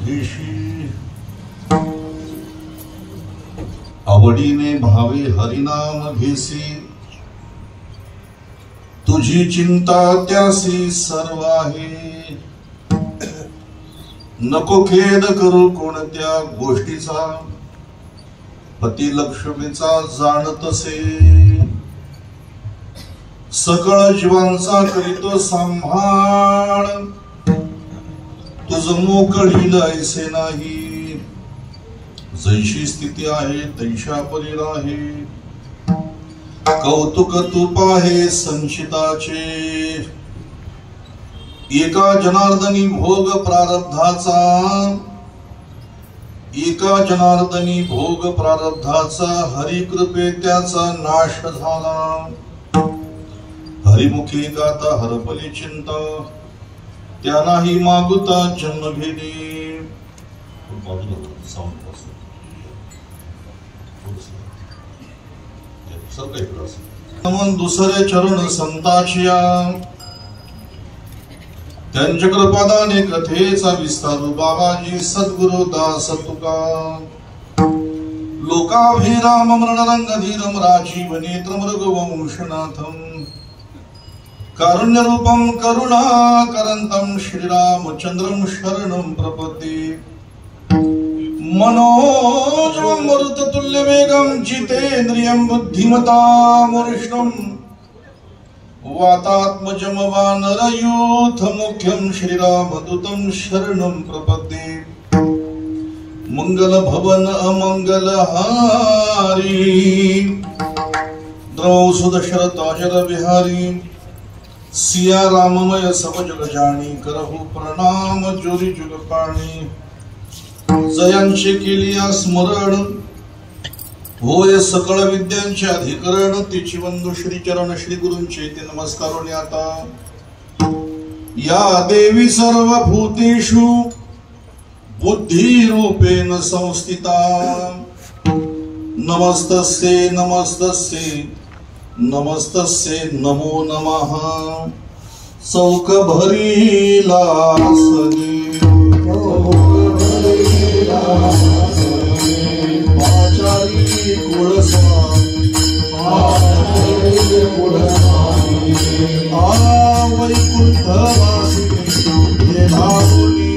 भेशी आवडीने भावे हरिनाम घेसी तुझी चिंता त्यासी सर्व आहे नको खेद करू कोणत्या गोष्टीचा पती लक्ष्मीचा जाणतसे सकळ जीवांचा करीतो सांभाळ तुझ मोकळील ऐसे नाही जैशी स्थिती आहे तैशा परी राहे कौतुक तू पाहे संचिताचे एका जनार्दनी भोग प्रारब्धाचा एका जनार्दनी भोग प्रारब्धाचा हरिकृपे त्याचा नाश झाला हरिमुखी गाता हरपली चिंता त्यानाही मागुता जन्म भेदी दुसरे चरण संताचिया त्यांच्या कृपादाने कथेचा विस्तारू बाबाजी सद्गुरु दास तुका लोकाभिराम मरणरंगधीरम राजीव नेत्र मृगवंशनाथम कारुण्य रूपम करुणाकरंतम श्रीरामचंद्रम शरणं प्रपद्ये मनोजवं मरुततुल्य वेगं जितेन्द्रियं बुद्धिमतामूर्ष्णं वातात्मजं वानरयूथ मुख्यं श्रीरामदूतं शरणं प्रपद्ये मंगल भवन अमंगल हारी द्रौसुद शरताजर विहारी सिया राममय सब जग जाणी करहु प्रणाम जोरी जुग पाणी जयांचे केलिया स्मरण होय सकळ विद्यांचे अधिकरण तिची वंदू श्री चरण श्री गुरूंचे ते नमस्कारोनी आता या देवी सर्व भूतेषु बुद्धि रूपेण संस्थिता नमस्तस्ये नमस्तस्ये नमस्तस्ये नमो नमः चौक भरीला आचारी कुळस्वामी वैकुंठवासी हे नावनी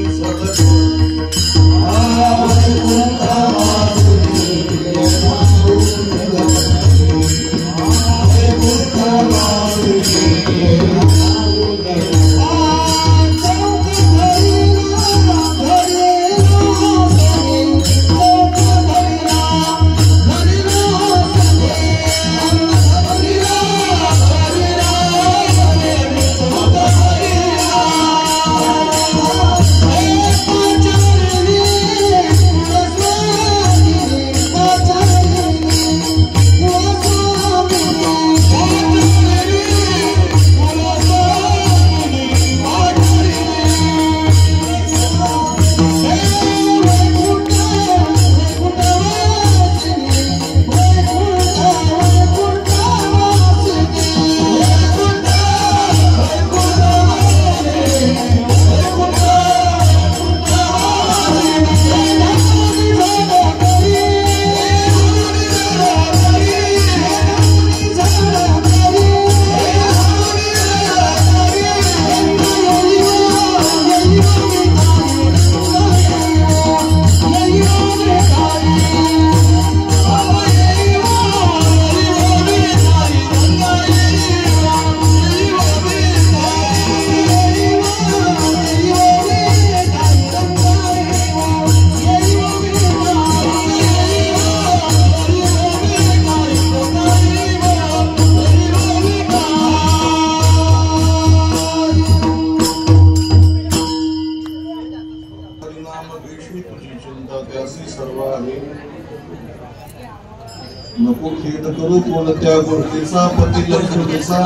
नको खेद करू कोणत्या गोष्टीचा पती लक्ष्मीचा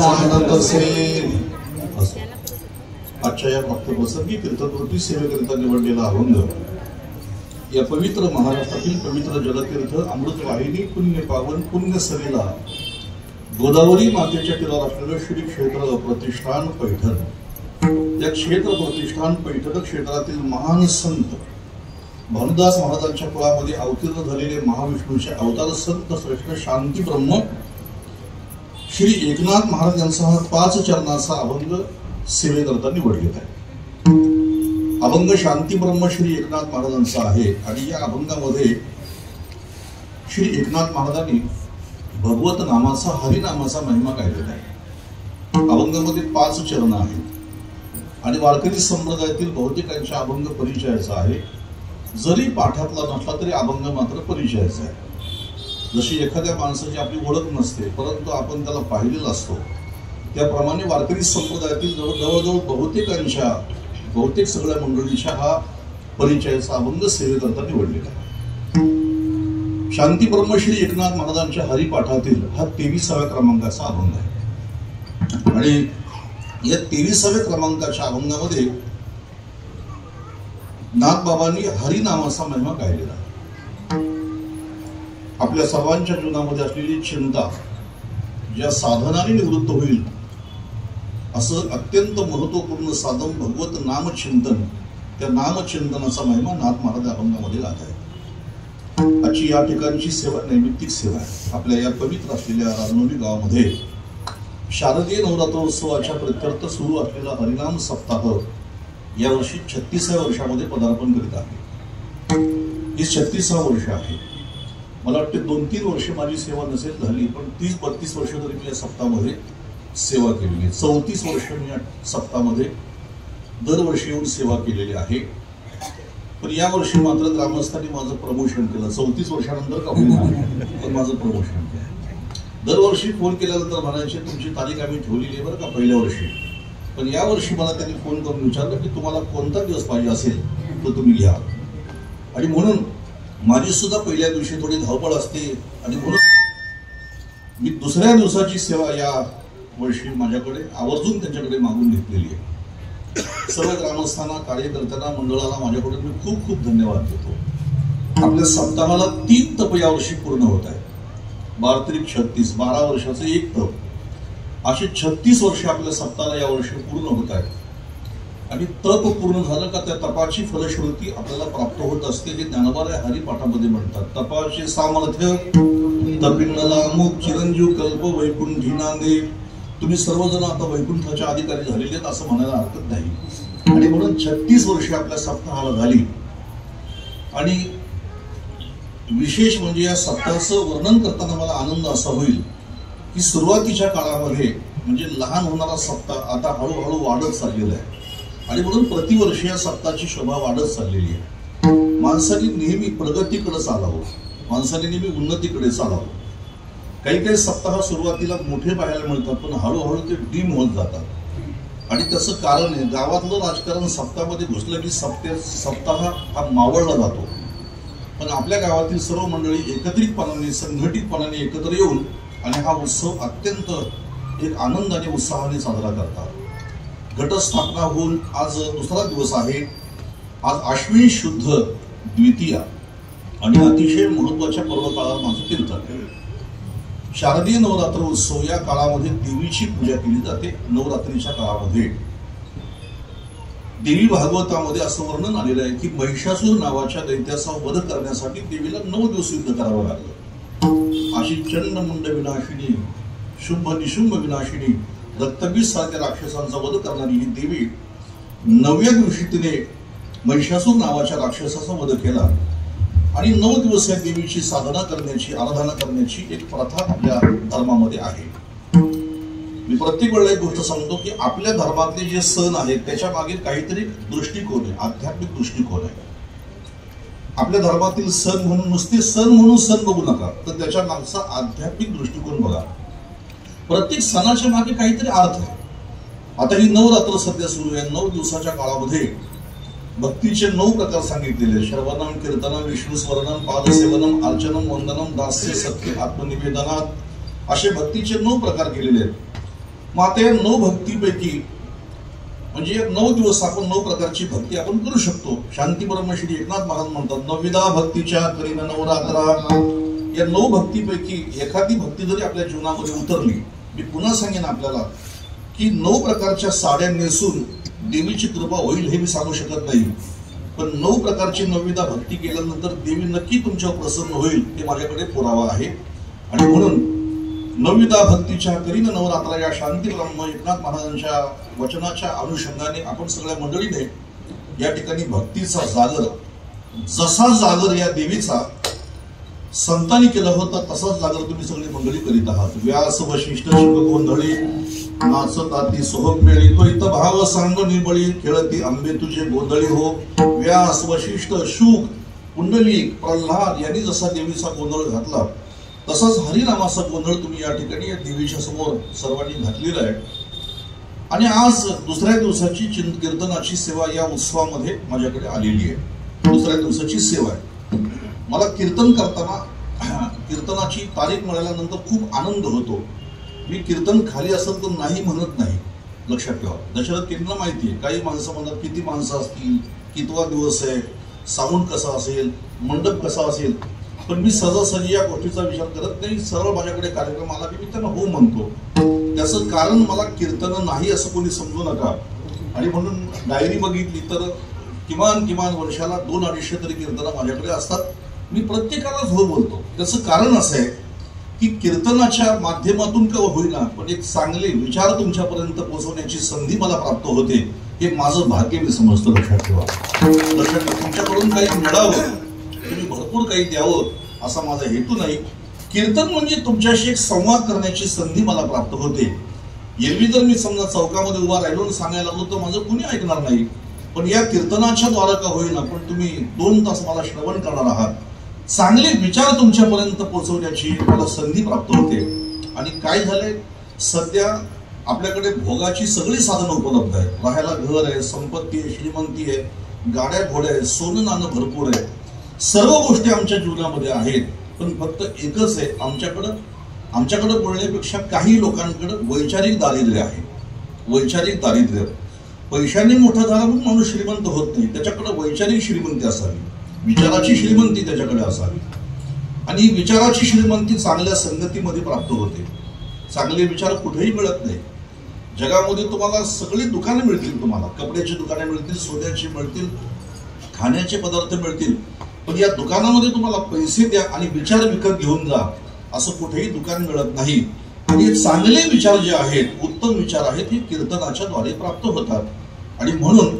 आनंद असेल. आजच्या या भक्तप्रसंगी तीर्थकृती सेवेकरिता निवडलेला अभंग या पवित्र महाराष्ट्रातील पवित्र जलतीर्थ अमृत वाहिनी पुण्य पावन पुण्य सरीला गोदावरी मातेच्या तीरावर असलेलं श्री क्षेत्र प्रतिष्ठान पैठण त्या क्षेत्र प्रतिष्ठान पैठण क्षेत्रातील महान संत भानुदास महाराजांच्या कुळामध्ये अवतीर्ण झालेले महाविष्णूचे अवतार संत श्रेष्ठ शांती ब्रह्म श्री एकनाथ महाराज यांचा हा 5 चरणाचा अभंग सेवेकरता निवडलेला आहे. अभंग शांती ब्रह्म श्री एकनाथ महाराजांचा आहे आणि या अभंगामध्ये श्री एकनाथ महाराजांनी भगवत नामाचा हरिनामाचा महिमा गायलेला आहे. अभंगामध्ये 5 चरण आहेत आणि वारकरी संप्रदायातील बहुतेकांच्या अभंग परिचयाचा आहे. जरी पाठातला नसला तरी अभंग मात्र परिचयाचा आहे. जशी एखाद्या माणसाची आपली ओळख नसते परंतु आपण त्याला पाहिलेला असतो त्याप्रमाणे वारकरी संप्रदायातील जवळजवळ बहुतेक सगळ्या मंडळीच्या हा परिचयाचा अभंग सेवेकरता निवडलेला आहे. शांती ब्रह्म श्री एकनाथ महाराजांच्या हरिपाठातील हा 23व्या क्रमांकाचा अभंग आहे आणि या 23व्या क्रमांकाच्या अभंगामध्ये नाथबाबांनी हरिनामाचा महिमा गायलेला आहे. आपल्या सर्वांच्या जीवनामध्ये असलेली चिंता ज्या साधनाने निवृत्त होईल असं अत्यंत महत्वपूर्ण साधन भगवत नामचिंतन, त्या नामचिंतनाचा महिमा नाथ महाराज अभंगामध्ये गात आहे. आजची या ठिकाणची सेवा नैमित्तिक सेवा आहे. आपल्या या पवित्र असलेल्या राजनोली गावामध्ये शारदीय नवरात्रोत्सवाच्या प्रत्यर्थ सुरू असलेला हरिनाम सप्ताह यावर्षी 36व्या वर्षामध्ये पदार्पण करीत आहे. ही 36वा वर्ष आहे. मला वाटते 2-3 वर्ष माझी सेवा नसेल झाली पण 30-32 वर्ष तरी मी या सप्ताहामध्ये सेवा केलेली आहे. 34 वर्ष मी या सप्ताहामध्ये दरवर्षी येऊन सेवा केलेली आहे. पण या वर्षी मात्र ग्रामस्थांनी माझं प्रमोशन केलं. 34 वर्षानंतर का होईल पण माझं प्रमोशन केलं. दरवर्षी फोन केल्यानंतर म्हणायचे तुमची तारीख आम्ही ठेवलेली आहे बरं का पहिल्या वर्षी, पण या वर्षी मला त्यांनी फोन करून विचारलं की तुम्हाला कोणता दिवस पाहिजे असेल तो तुम्ही घ्या. आणि म्हणून माझी सुद्धा पहिल्या दिवशी थोडी धावपळ असते आणि म्हणून मी दुसऱ्या दिवसाची सेवा या वर्षी माझ्याकडे आवर्जून त्यांच्याकडे मागून घेतलेली आहे. सर्व ग्रामस्थांना, कार्यकर्त्यांना, मंडळाला माझ्याकडून मी खूप खूप धन्यवाद देतो. आपल्या सप्ताहाला 3 तप यावर्षी पूर्ण होत आहे. 12-36 12 वर्षाचं एक तप, असे 36 वर्ष आपल्या सप्ताहाला यावर्षी पूर्ण होत आहेत. आणि तप पूर्ण झालं का त्या तपाची फलश्रुती आपल्याला प्राप्त होत असते. हे ज्ञानोबा हरिपाठामध्ये म्हणतात. तपाचे सामर्थ्य तपिंगला अमुक चिरंजीव कल्प वैकुंठी नांदे. तुम्ही सर्वजण आता वैकुंठाच्या अधिकारी झालेले आहेत असं म्हणायला हरकत नाही. आणि म्हणून 36 वर्षे आपल्या सप्ताहाला झाली. आणि विशेष म्हणजे या सप्ताहाचं वर्णन करताना मला आनंद असा होईल की सुरुवातीच्या काळामध्ये म्हणजे लहान होणारा सप्ताह आता हळूहळू वाढत चाललेला आहे. आणि म्हणून प्रतिवर्षी या सप्ताहाची शोभा वाढत चाललेली आहे. माणसाने नेहमी प्रगतीकडे चालावं, माणसाने नेहमी उन्नतीकडे चालावं. काही सप्ताह सुरुवातीला मोठे पाहायला मिळतात पण हळूहळू ते डीम होत जातात. आणि त्याचं कारण आहे गावातलं राजकारण सप्ताहामध्ये घुसलं की सप्ताह हा मावळला जातो. पण आपल्या गावातील सर्व मंडळी एकत्रितपणाने संघटितपणाने एकत्र येऊन आणि हा उत्सव अत्यंत एक आनंदाने उत्साहाने साजरा करतात. घटस्थापना होऊन आज दुसरा दिवस आहे. आज आश्विन शुद्ध द्वितीया आणि अतिशय महत्वाच्या पर्वकाळात माझं कीर्तन. शारदीय नवरात्र उत्सव या काळामध्ये देवीची पूजा केली जाते. नवरात्रीच्या काळामध्ये देवी भागवतामध्ये असं वर्णन आलेलं आहे की महिषासूर नावाच्या दैत्याचा वध करण्यासाठी देवीला 9 दिवस युद्ध करावं लागलं. अशी चंड मुंड विनाशिनी, शुंभ निशुंभ विनाशिनी, रक्तबीज सारख्या राक्षसांचा वध करणारी ही देवी 9व्या दिवशी तिने महिषासूर नावाच्या राक्षसाचा वध केला. आणि 9 दिवस या देवीची साधना करण्याची, आराधना करण्याची एक प्रथा आपल्या धर्मामध्ये आहे. मी प्रत्येक वेळेला एक गोष्ट सांगतो की आपल्या धर्मातले जे सण आहेत त्याच्या मागे काहीतरी दृष्टिकोन आहे, आध्यात्मिक दृष्टिकोन आहे. आपल्या धर्मातील सण म्हणून नुसते सण म्हणून सण बघू नका, तर त्याच्या मागचा आध्यात्मिक दृष्टिकोन बघा. प्रत्येक सणाच्या मागे काहीतरी अर्थ आहे. आता ही नवरात्र सध्या सुरू आहे. 9 दिवसाच्या काळामध्ये भक्तीचे 9 प्रकार सांगितलेले. श्रवणम, कीर्तनम, विष्णू स्मरणम, पादसेवनम, अर्चनम, वंदनम, दास्य, सत्य, आत्मनिवेदनात असे भक्तीचे 9 प्रकार केलेले आहेत. मग आता या 9 भक्तीपैकी म्हणजे 9 दिवस आपण 9 प्रकारची भक्ती आपण करू शकतो. शांती ब्रह्म श्री एकनाथ महाराज म्हणतात 9विधा भक्तीच्या करीन नवरात्रा. या 9 भक्तीपैकी एखादी भक्ती जरी आपल्या जीवनामध्ये उतरली, मी पुन्हा सांगेन आपल्याला की 9 प्रकारच्या साड्या नेसून देवीची कृपा होईल हे मी सांगू शकत नाही, पण 9 प्रकारची नवविधा भक्ती केल्यानंतर देवी नक्की तुमच्यावर प्रसन्न होईल हे माझ्याकडे पुरावा आहे. आणि म्हणून नवविधा भक्तीच्या करीन नवरात्र या शांती ब्रह्म एकनाथ महाराजांच्या वचनाच्या अनुषंगाने आपण सगळ्या मंडळीने या ठिकाणी भक्तीचा जागर, जसा जागर या देवीचा संतांनी केला होता तसाच जागर तुम्ही सगळी मंडळी करीत आहात. व्यास वशिष्ठ शुक गोंधळी नाचताती सोहम मेळी तो इथं भाव सांग निबळी खेळती आंबे तुझे गोंधळी हो. व्यास वशिष्ठ शुक पुंडलिक प्रल्हाद यांनी जसा देवीचा गोंधळ घातला तसाच हरिनामाचा गोंधळ तुम्ही या ठिकाणी या देवीच्या समोर सर्वांनी घातलेला आहे. आणि आज दुसऱ्या दिवसाची कीर्तनाची सेवा या उत्सवामध्ये माझ्याकडे आलेली आहे. दुसऱ्या दिवसाची सेवा आहे. मला कीर्तन करताना कीर्तनाची तारीख मिळाल्यानंतर खूप आनंद होतो. मी कीर्तन खाली असेल तर नाही म्हणत नाही, लक्षात ठेवा. दशरथ केंद्र माहिती आहे, काही माणसं म्हणतात किती माणसं असतील, कितवा दिवस आहे, साऊंड कसा असेल, मंडप कसा असेल, पण मी सहजासहजी या गोष्टीचा विचार करत नाही. सरळ माझ्याकडे कार्यक्रम आला की मी त्यांना हो म्हणतो. त्याचं कारण मला कीर्तन नाही असं कोणी समजू नका. आणि म्हणून डायरी बघितली तर किमान वर्षाला 200-250 तरी कीर्तनं माझ्याकडे असतात. मी प्रत्येकालाच हो बोलतो. त्याचं कारण असं आहे की कीर्तनाच्या माध्यमातून का होईना पण एक चांगले विचार तुमच्यापर्यंत पोहोचवण्याची संधी मला प्राप्त होते, हे माझं भाग्य मी समजतो. लक्षात ठेवा. तुमच्याकडून काही मिळावं, तुम्ही भरपूर काही द्यावं असा माझा हेतू नाही. कीर्तन म्हणजे तुमच्याशी एक संवाद करण्याची संधी मला प्राप्त होते. एरवी जर मी समजा चौकामध्ये उभा राहिलो आणि सांगायला लागलो तर माझं कुणी ऐकणार नाही. पण या कीर्तनाच्या द्वारा का होईना पण तुम्ही 2 तास मला श्रवण करणार आहात. चांगले विचार तुमच्यापर्यंत पोहोचवण्याची मला संधी प्राप्त होते. आणि काय झालंय, सध्या आपल्याकडे भोगाची सगळी साधनं उपलब्ध आहेत. राहायला घर आहे, संपत्ती आहे, श्रीमंती आहे, गाड्या घोड्या आहे, सोनं नाणं भरपूर आहे, सर्व गोष्टी आमच्या जीवनामध्ये आहेत. पण फक्त एकच आहे, आमच्याकडे बोलण्यापेक्षा काही लोकांकडे वैचारिक दारिद्र्य आहे. वैचारिक दारिद्र्य, पैशाने मोठा झाला म्हणून माणूस श्रीमंत होत नाही. त्याच्याकडे वैचारिक श्रीमंती असावी, विचाराची श्रीमंती त्याच्याकडे असावी. आणि ही विचाराची श्रीमंती चांगल्या संगतीमध्ये प्राप्त होते. चांगले विचार कुठेही मिळत नाही. जगामध्ये तुम्हाला सगळी दुकाने मिळतील, तुम्हाला कपड्याची दुकाने मिळतील, सोन्याची मिळतील, खाण्याचे पदार्थ मिळतील, पण या दुकानामध्ये तुम्हाला पैसे द्या आणि विचार विकत घेऊन जा असं कुठेही दुकान मिळत नाही. आणि चांगले विचार जे आहेत, उत्तम विचार आहेत, हे कीर्तनाच्या द्वारे प्राप्त होतात. आणि म्हणून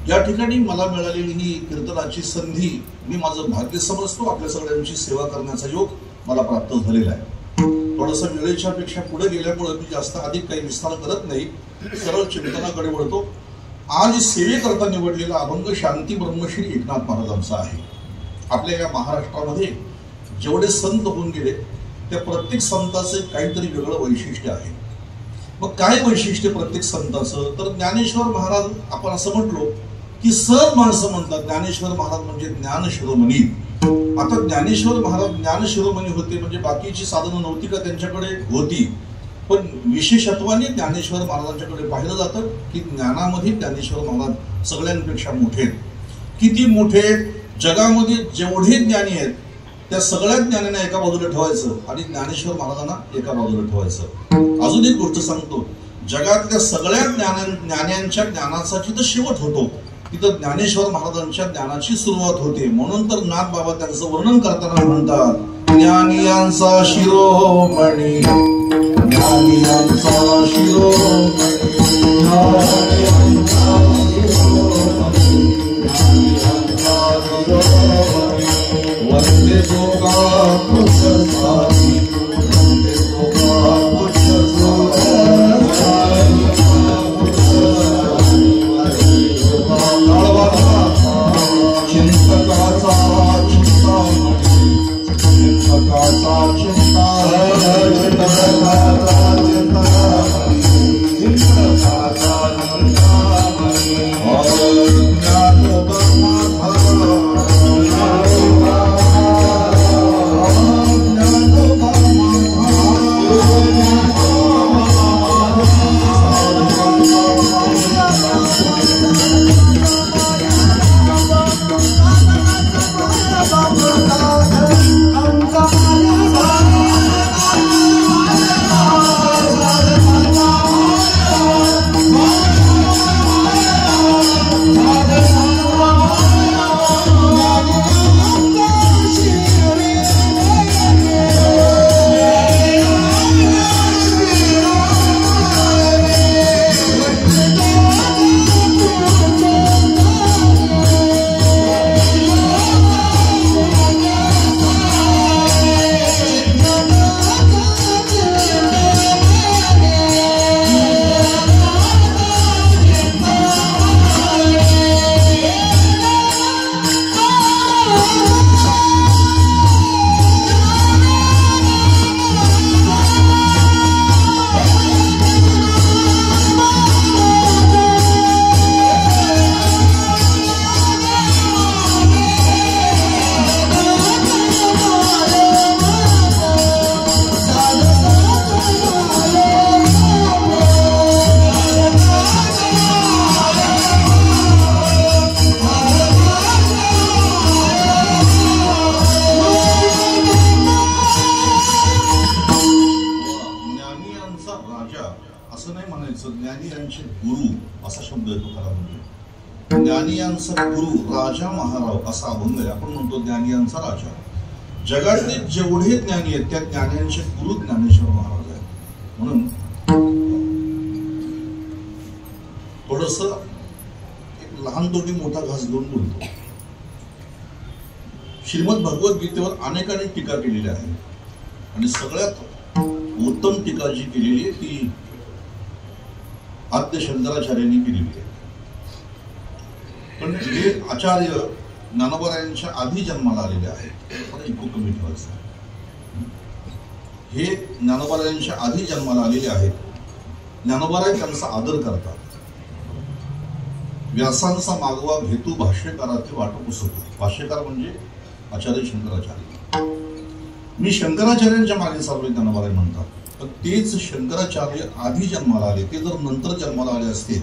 या ठिकाणी मला मिळालेली ही कीर्तनाची संधी मी माझं भाग्य समजतो. आपल्या सगळ्यांची सेवा करण्याचा योग मला प्राप्त झालेला आहे. थोडंसं वेळेच्या पेक्षा पुढे गेल्यामुळे मी जास्त अधिक काही विस्तार करत नाही, सरळ चिंतनाकडे वळतो. आज सेवेकरता निवडलेला अभंग शांती ब्रह्मश्री एकनाथ महाराजांचा आहे. आपल्या या महाराष्ट्रामध्ये जेवढे संत होऊन गेले त्या प्रत्येक संताचे काहीतरी वेगळं वैशिष्ट्य आहे. मग काय वैशिष्ट्य प्रत्येक संताचं, तर ज्ञानेश्वर महाराज आपण असं म्हटलो की सहज माणसं म्हणतात ज्ञानेश्वर महाराज म्हणजे ज्ञान शिरोमणी. आता ज्ञानेश्वर महाराज ज्ञान शिरोमणी होते म्हणजे बाकीची साधनं नव्हती का, त्यांच्याकडे होती. पण विशेषत्वाने ज्ञानेश्वर महाराजांच्याकडे पाहिलं जातं की ज्ञानामध्ये ज्ञानेश्वर महाराज सगळ्यांपेक्षा मोठे. किती मोठे, जगामध्ये जेवढे ज्ञानी आहेत त्या सगळ्या ज्ञानांना एका बाजूला ठेवायचं आणि ज्ञानेश्वर महाराजांना एका बाजूला ठेवायचं. अजून एक गोष्ट सांगतो, जगातल्या सगळ्या ज्ञानांच्या ज्ञानाचा जिथं शेवट होतो तिथं ज्ञानेश्वर महाराजांच्या ज्ञानाची सुरुवात होते. म्हणून तर नाथ बाबा त्यांचं वर्णन करताना म्हणतात, ज्ञानियांचा शिरोमणी, ज्ञानियांचा शिरोमणी, वंदे गोगा पुष्पसारी, वंदे गोगा पुष्पसारी, चिंतकाचा चिंतामणी, चिंतकाचा चिंतामणी, चिंतकाचा चिंतामणी, चिंतकाचा चिंतामणी, ज्ञान I'm तुकाराम म्हणजे ज्ञानियांचा गुरु राजा महाराव असा अभंग आहे. आपण म्हणतो ज्ञानियांचा राजा. जगातले जेवढे ज्ञानी आहेत त्या ज्ञानियांचे गुरु ज्ञानेश्वर महाराज आहेत. म्हणून थोडस एक लहान तोटी मोठा घास घेऊन बोलतो. श्रीमद भगवद्गीतेवर अनेकांनी टीका केलेली आहे आणि सगळ्यात उत्तम टीका जी केलेली आहे ती आद्य शंकराचार्यांनी केलेली आहे. पण हे आचार्य ज्ञानोबारायांच्या आधी जन्माला आलेले आहेत. इको कमी ठेवायचं. हे ज्ञानोबारायांच्या आधी जन्माला आलेले आहेत. ज्ञानोबाराय त्यांचा आदर करतात. व्यासांचा मागवा घेतू भाष्यकाराचे वाट पुसतो. भाष्यकार म्हणजे आचार्य शंकराचार्य. मी शंकराचार्यांच्या मागे चाललोय ज्ञानोबाराय म्हणतात. पण तेच शंकराचार्य आधी जन्माला आले. ते जर नंतर जन्माला आले असते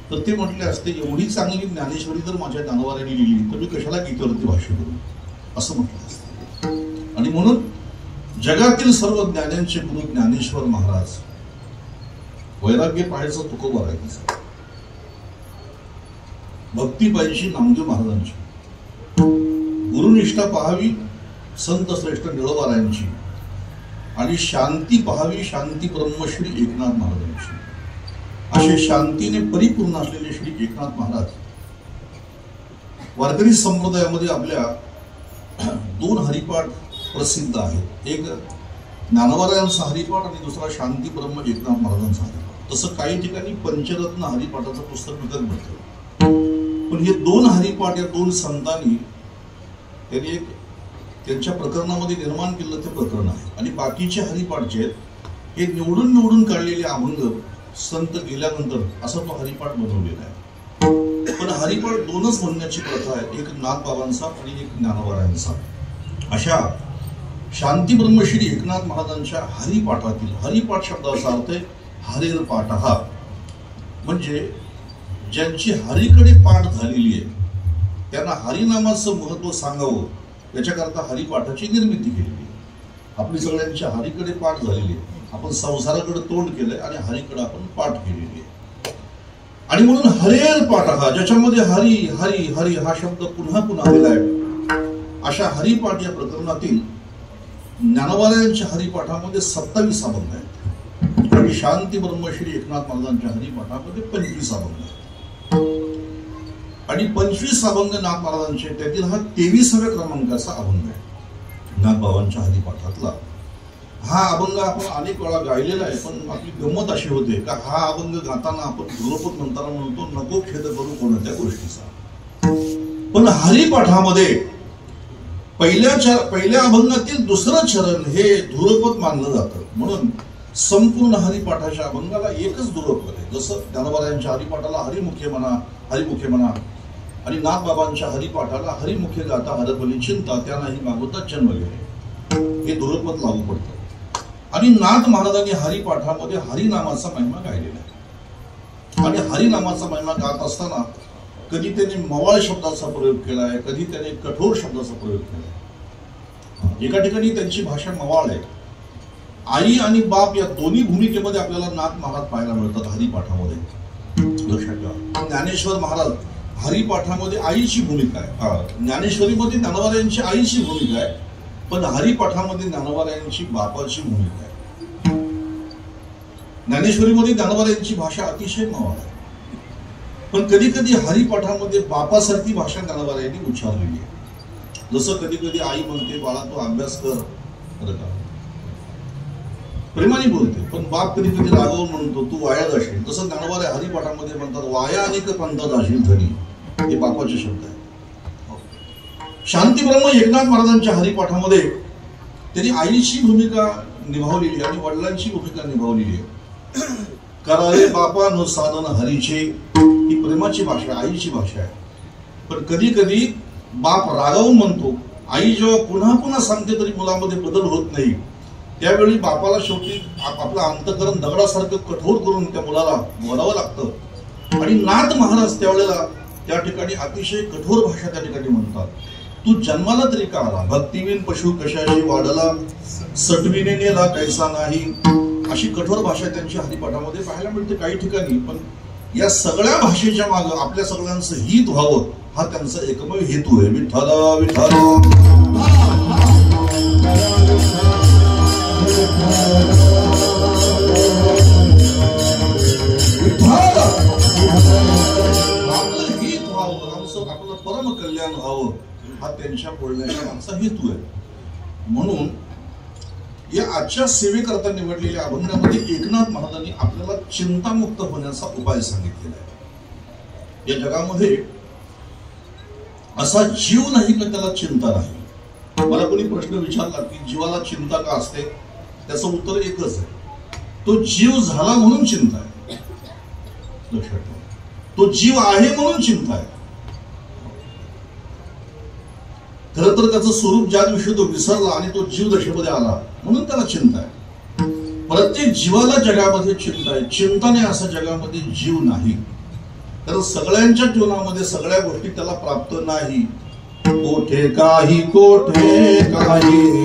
तर ते म्हटले असते एवढी चांगली ज्ञानेश्वरी जर माझ्या ज्ञानोबारायांनी लिहिली तर मी कशाला गीतेवरती भाष्य करू असं म्हटलं असतं. आणि म्हणून जगातील सर्व ज्ञानांचे गुरु ज्ञानेश्वर महाराज. वैराग्य पाहायचं तुकोबा आहे. भक्ती पाहिजे नामदेव महाराजांची. गुरुनिष्ठा पाहावी संत श्रेष्ठ निळोबारायांची. आणि शांती पाहावी शांती ब्रह्मश्री एकनाथ महाराजांची. असे शांतीने परिपूर्ण असलेले श्री एकनाथ महाराज वारकरी संप्रदायामध्ये आपल्या दोन हरिपाठ प्रसिद्ध आहेत. एक ज्ञानोबारायांचा हरिपाठ आणि दुसरा शांती ब्रह्म एकनाथ महाराजांचा हरिपाठ. तसं काही ठिकाणी पंचरत्न हरिपाठाचं पुस्तक विकत मिळतं. पण हे दोन हरिपाठ या दोन संतांनी त्यांनी एक त्यांच्या प्रकरणामध्ये निर्माण केलं ते प्रकरण आहे. आणि बाकीचे हरिपाठ जे आहेत हे निवडून काढलेले अभंग संत गेल्यानंतर असा तो हरिपाठ बनवलेला आहे. पण हरिपाठ दोनच म्हणण्याची प्रथा आहे. एक नाथबाबांचा आणि एक ज्ञानोबारायांचा. अशा शांती ब्रह्मश्री एकनाथ महाराजांच्या हरिपाठातील हरिपाठ शब्दाचा अर्थ आहे हरेर पाठ. हा म्हणजे ज्यांची हरीकडे पाठ झालेली आहे त्यांना हरिनामाचं महत्व सांगावं याच्याकरता हरिपाठाची निर्मिती केलेली आहे. आपली सगळ्यांच्या हरीकडे पाठ झालेली आहे. आपण संसाराकडे तोंड केलंय आणि हरीकडे आपण पाठ केलेली आहे. आणि म्हणून हरेर पाठ हा ज्याच्यामध्ये हरी हरी हरी हा शब्द पुन्हा पुन्हा आलेला आहे. अशा हरिपाठ या प्रकरणातील ज्ञानोबारायांच्या हरिपाठामध्ये 27 अभंग आहेत आणि शांती ब्रह्मश्री एकनाथ महाराजांच्या हरिपाठामध्ये 25 अभंग आहेत. आणि 25 अभंग नाथ महाराजांचे त्यातील हा 23व्या क्रमांकाचा अभंग आहे नाथबाबांच्या हरिपाठातला. हा अभंग आपण अनेक वेळा गायलेला आहे. पण आपली गंमत अशी होते का हा अभंग गाताना आपण ध्रुवपद म्हणताना म्हणतो नको खेद करू कोणत्या गोष्टीचा. पण हरिपाठामध्ये पहिल्या अभंगातील दुसरं चरण हे ध्रुवपद मानलं जातं. म्हणून संपूर्ण हरिपाठाच्या अभंगाला एकच ध्रुवपद आहे. जसं ज्ञानोबारायांच्या हरिपाठाला हरिमुखे म्हणा आणि नाथबाबांच्या हरिपाठाला हरिमुखे गाता हरपली चिंता त्यांनाही मागवता जन्म गेले हे ध्रुवपद लागू पडतं. आणि नाथ महाराजांनी हरिपाठामध्ये हरिनामाचा महिमा गायलेला आहे. आणि हरिनामाचा महिमा गात असताना कधी त्याने मवाळ शब्दाचा प्रयोग केला आहे, कधी त्याने कठोर शब्दाचा प्रयोग केला आहे. एका ठिकाणी त्यांची भाषा मवाळ आहे. आई आणि बाप या दोन्ही भूमिकेमध्ये आपल्याला नाथ महाराज पाहायला मिळतात हरिपाठामध्ये. लक्षात ठेवा. ज्ञानेश्वर महाराज हरिपाठामध्ये आईची भूमिका आहे. ज्ञानेश्वरीमध्ये ज्ञानोबारायांची आईची भूमिका आहे. पण हरिपाठामध्ये ज्ञानोबारायांची बापाची भूमिका आहे. ज्ञानेश्वरीमध्ये ज्ञानोबारायांची भाषा अतिशय मवाळ आहे. पण कधी कधी हरिपाठामध्ये बापासारखी भाषा ज्ञानोबारायांनी उच्चारलेली आहे. जसं कधी कधी आई म्हणते बाळा तू अभ्यास कर का प्रेमाने बोलते. पण बाप कधी कधी रागवून म्हणतो तू वाया जाशील. तसं ज्ञानोबा हरिपाठामध्ये म्हणतात वाया अनेक पंथा जाशील धनी. हे बापाचे शब्द आहे. शांती ब्रह्म एकनाथ महाराजांच्या हरिपाठामध्ये त्यांनी आईची भूमिका निभावलेली आणि वडिलांची भूमिका निभावलेली आहे. करारे बापा न साधन हरीचे ही प्रेमाची भाषा आईची भाषा आहे. पण कधी कधी बाप रागावून म्हणतो. आई जेव्हा पुन्हा पुन्हा सांगते तरी मुलामध्ये बदल होत नाही. त्यावेळी बापाला शेवटी आपलं अंतःकरण दगडासारखं कठोर करून त्या मुलाला बोलावं लागतं. आणि नाथ महाराज त्यावेळेला त्या ठिकाणी अतिशय कठोर भाषा त्या ठिकाणी म्हणतात. तू जन्माला तरी का आला भक्तिवीन पशु कशाशी वाढला सटविने नेला कैसा नाही. अशी कठोर भाषा त्यांच्या हरिपाठामध्ये पाहायला मिळते काही ठिकाणी. पण या सगळ्या भाषेच्या मागे आपल्या सगळ्यांचं हित व्हावं हा त्यांचा एकमेव हेतू आहे. विठ्ठल विठ्ठल आपलं हित व्हावं, आपलं परम कल्याण व्हावं हा त्यांच्या बोलण्याचा आमचा हेतू आहे. म्हणून या आजच्या सेवेकरता निवडलेल्या अभंगामध्ये एकनाथ महाराजांनी आपल्याला चिंतामुक्त होण्याचा उपाय सांगितलेला आहे. या जगामध्ये असा जीव नाही की त्याला चिंता नाही. मला कोणी प्रश्न विचारला की जीवाला चिंता का असते, त्याचं उत्तर एकच आहे, तो जीव झाला म्हणून चिंता आहे. लक्षात ठेवा, तो जीव आहे म्हणून चिंता आहे. खरं तर त्याचं स्वरूप ज्या दिवशी तो विसरला आणि तो जीव दशेमध्ये आला म्हणून त्याला चिंता आहे. प्रत्येक जीवाला जगामध्ये चिंता आहे. चिंताने असं जगामध्ये जीव नाही. तर सगळ्यांच्या जीवनामध्ये सगळ्या गोष्टी त्याला प्राप्त नाही. कोठे काही कोठे काही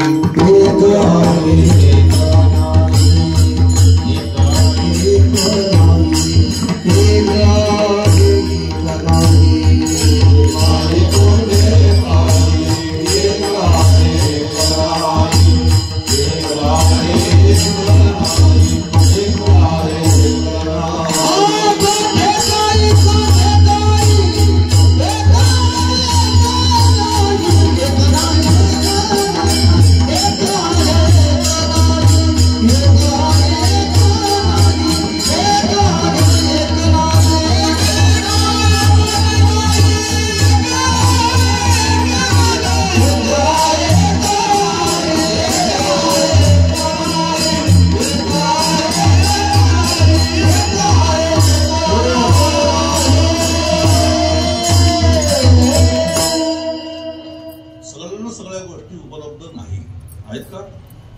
सगळ्या गोष्टी उपलब्ध नाही आहेत का?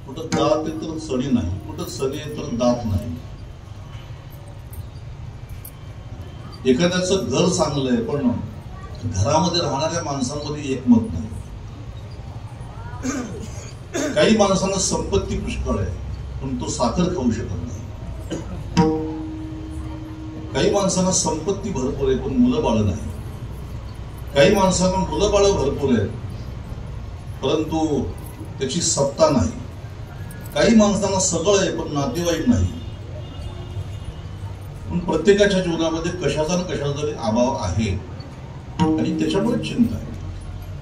कुठं दात आहे तर सणी नाही, कुठं सणी आहे तर दात नाही. एखाद्याचं घर चांगलं आहे पण घरामध्ये राहणाऱ्या माणसांमध्ये एकमत नाही. काही माणसांना संपत्ती पुष्कळ आहे पण तो साखर खाऊ शकत नाही. काही माणसांना संपत्ती भरपूर आहे पण मुलं बाळ नाही. काही माणसांना मुलं बाळ भरपूर आहेत परंतु त्याची सत्ता नाही. काही माणसांना सगळं आहे पण नातेवाईक नाही. पण प्रत्येकाच्या जीवनामध्ये कशाचा ना कशाचा तरी अभाव आहे आणि त्याच्यामुळे चिंता आहे.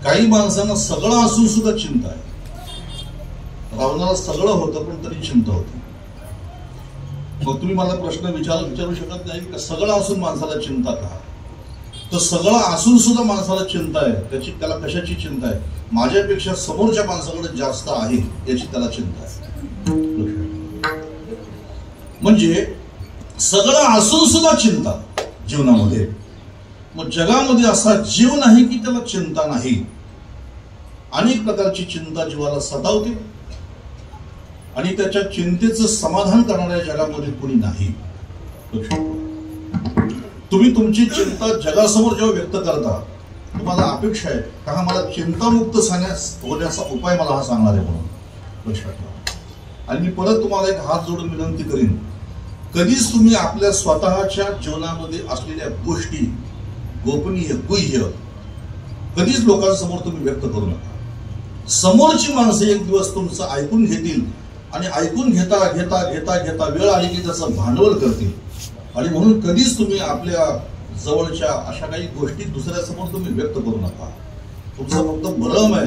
काही माणसांना सगळं असून सुद्धा चिंता आहे. रावणाला सगळं होतं पण तरी चिंता होती. मग तुम्ही मला प्रश्न विचारू शकत नाही का सगळं असून माणसाला चिंता का? तर सगळं असून सुद्धा माणसाला चिंता आहे. त्याला कशाची चिंता आहे? माझ्यापेक्षा समोरच्या माणसाकडे जास्त आहे याची त्याला चिंता आहे. म्हणजे सगळं असून सुद्धा चिंता जीवनामध्ये. मग जगामध्ये असा जीव नाही की त्याला चिंता नाही. अनेक प्रकारची चिंता जीवाला सतावते आणि त्याच्या चिंतेचं समाधान करणाऱ्या जगामध्ये कोणी नाही. तुम्ही तुमची चिंता जगासमोर जेव्हा व्यक्त करता तुम्हाला अपेक्षा आहे का मला चिंतामुक्त होण्याचा उपाय मला हा सांगणार आहे म्हणून. लक्षात ठेवा. आणि मी परत तुम्हाला एक हात जोडून विनंती करीन, कधीच तुम्ही आपल्या स्वतःच्या जीवनामध्ये असलेल्या गोष्टी गोपनीय गुह्य कधीच लोकांसमोर तुम्ही व्यक्त करू नका. समोरची माणसं एक दिवस तुमचं ऐकून घेतील आणि ऐकून घेता घेता घेता घेता वेळ आली की त्याचं भांडवल करतील. आणि म्हणून कधीच तुम्ही आपल्या जवळच्या अशा काही गोष्टी दुसऱ्यासमोर तुम्ही व्यक्त करू नका. तुमचं फक्त भ्रम आहे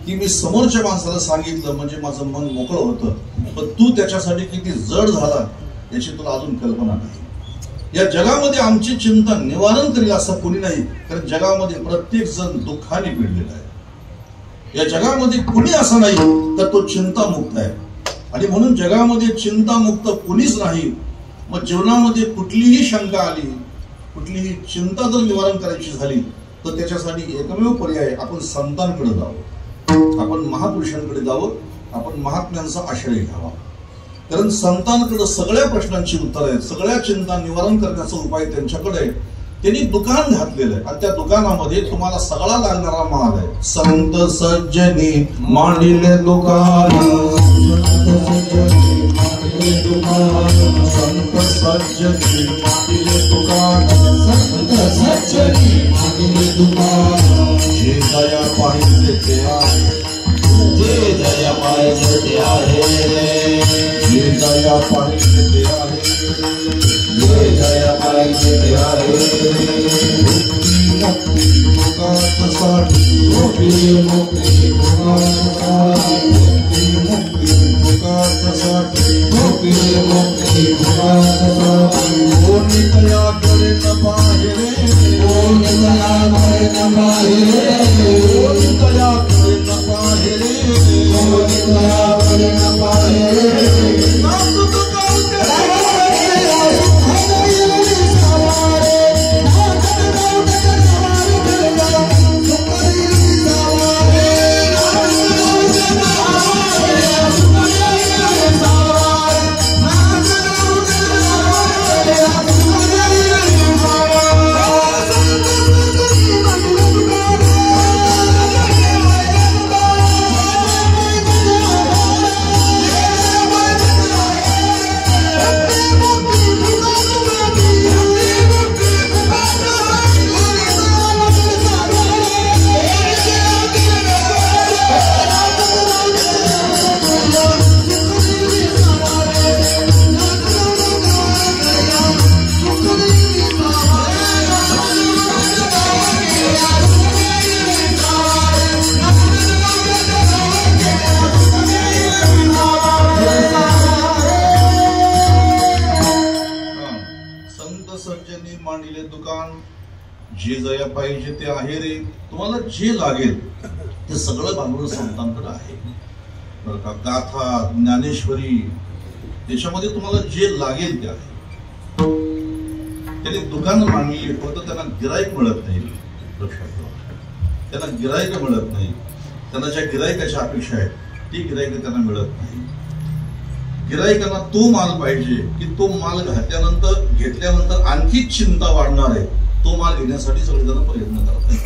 की मी समोरच्या माणसाला सांगितलं म्हणजे माझं मन मोकळं होतं, पण तू त्याच्यासाठी किती जड झाला याची तुला अजून कल्पना नाही. या जगामध्ये आमची चिंता निवारण करेल असं कोणी नाही, कारण जगामध्ये प्रत्येक जण दुःखाने पिडलेला आहे. या जगामध्ये कुणी असं नाही तर तो चिंतामुक्त आहे. आणि म्हणून जगामध्ये चिंतामुक्त कुणीच नाही. मग जीवनामध्ये कुठलीही शंका आली, कुठलीही चिंता जर निवारण करायची झाली तर त्याच्यासाठी एकमेव पर्याय आपण संतांकडे जावं, आपण महापुरुषांकडे जावं, आपण महात्म्यांचा आश्रय घ्यावा. कारण संतांकडे सगळ्या प्रश्नांची उत्तर आहेत, सगळ्या चिंता निवारण करण्याचा उपाय त्यांच्याकडे आहे. त्यांनी दुकान घातलेलं आहे आणि त्या दुकानामध्ये तुम्हाला सगळा लागणारा माल आहे. संत सज्जनी मांडिले दुकान, संत सज्जनी मानिले दुकान, संत सज्जनी मानिले दुकान, जे दया पाहिजे ते आहे, जे दया पाहिजे ते आहे, जे दया पाहिजे ते आहे, जे दया पाहिजे ते आहे. मुक्ती मुक्ती साठी, मुक्ती मुक्ती साठी, मुक्ती साठी, मुक्ती साठी. कोणी दया करे न पाहिजे, कोणी दया करे न पाहिजे, कोणी दया करे न पाहिजे, कोणी दया करे न पाहिजे. जे जया पाहिजे ते आहे रे. तुम्हाला जे लागेल ते सगळं बांधून संतांकडे आहे बरं का. गाथा ज्ञानेश्वरी त्याच्यामध्ये तुम्हाला जे लागेल ते आहे. त्याने दुकान मांडली फक्त त्यांना गिराईक मिळत नाही. लक्षात ठेवा, त्यांना गिराईक मिळत नाही. त्यांना ज्या गिराईकाच्या अपेक्षा आहेत ती गिराईक त्यांना मिळत नाही. गिराईकांना तो माल पाहिजे की तो माल घेतल्यानंतर आणखी चिंता वाढणार आहे. तो माल घेण्यासाठी सगळेजण प्रयत्न करत आहेत.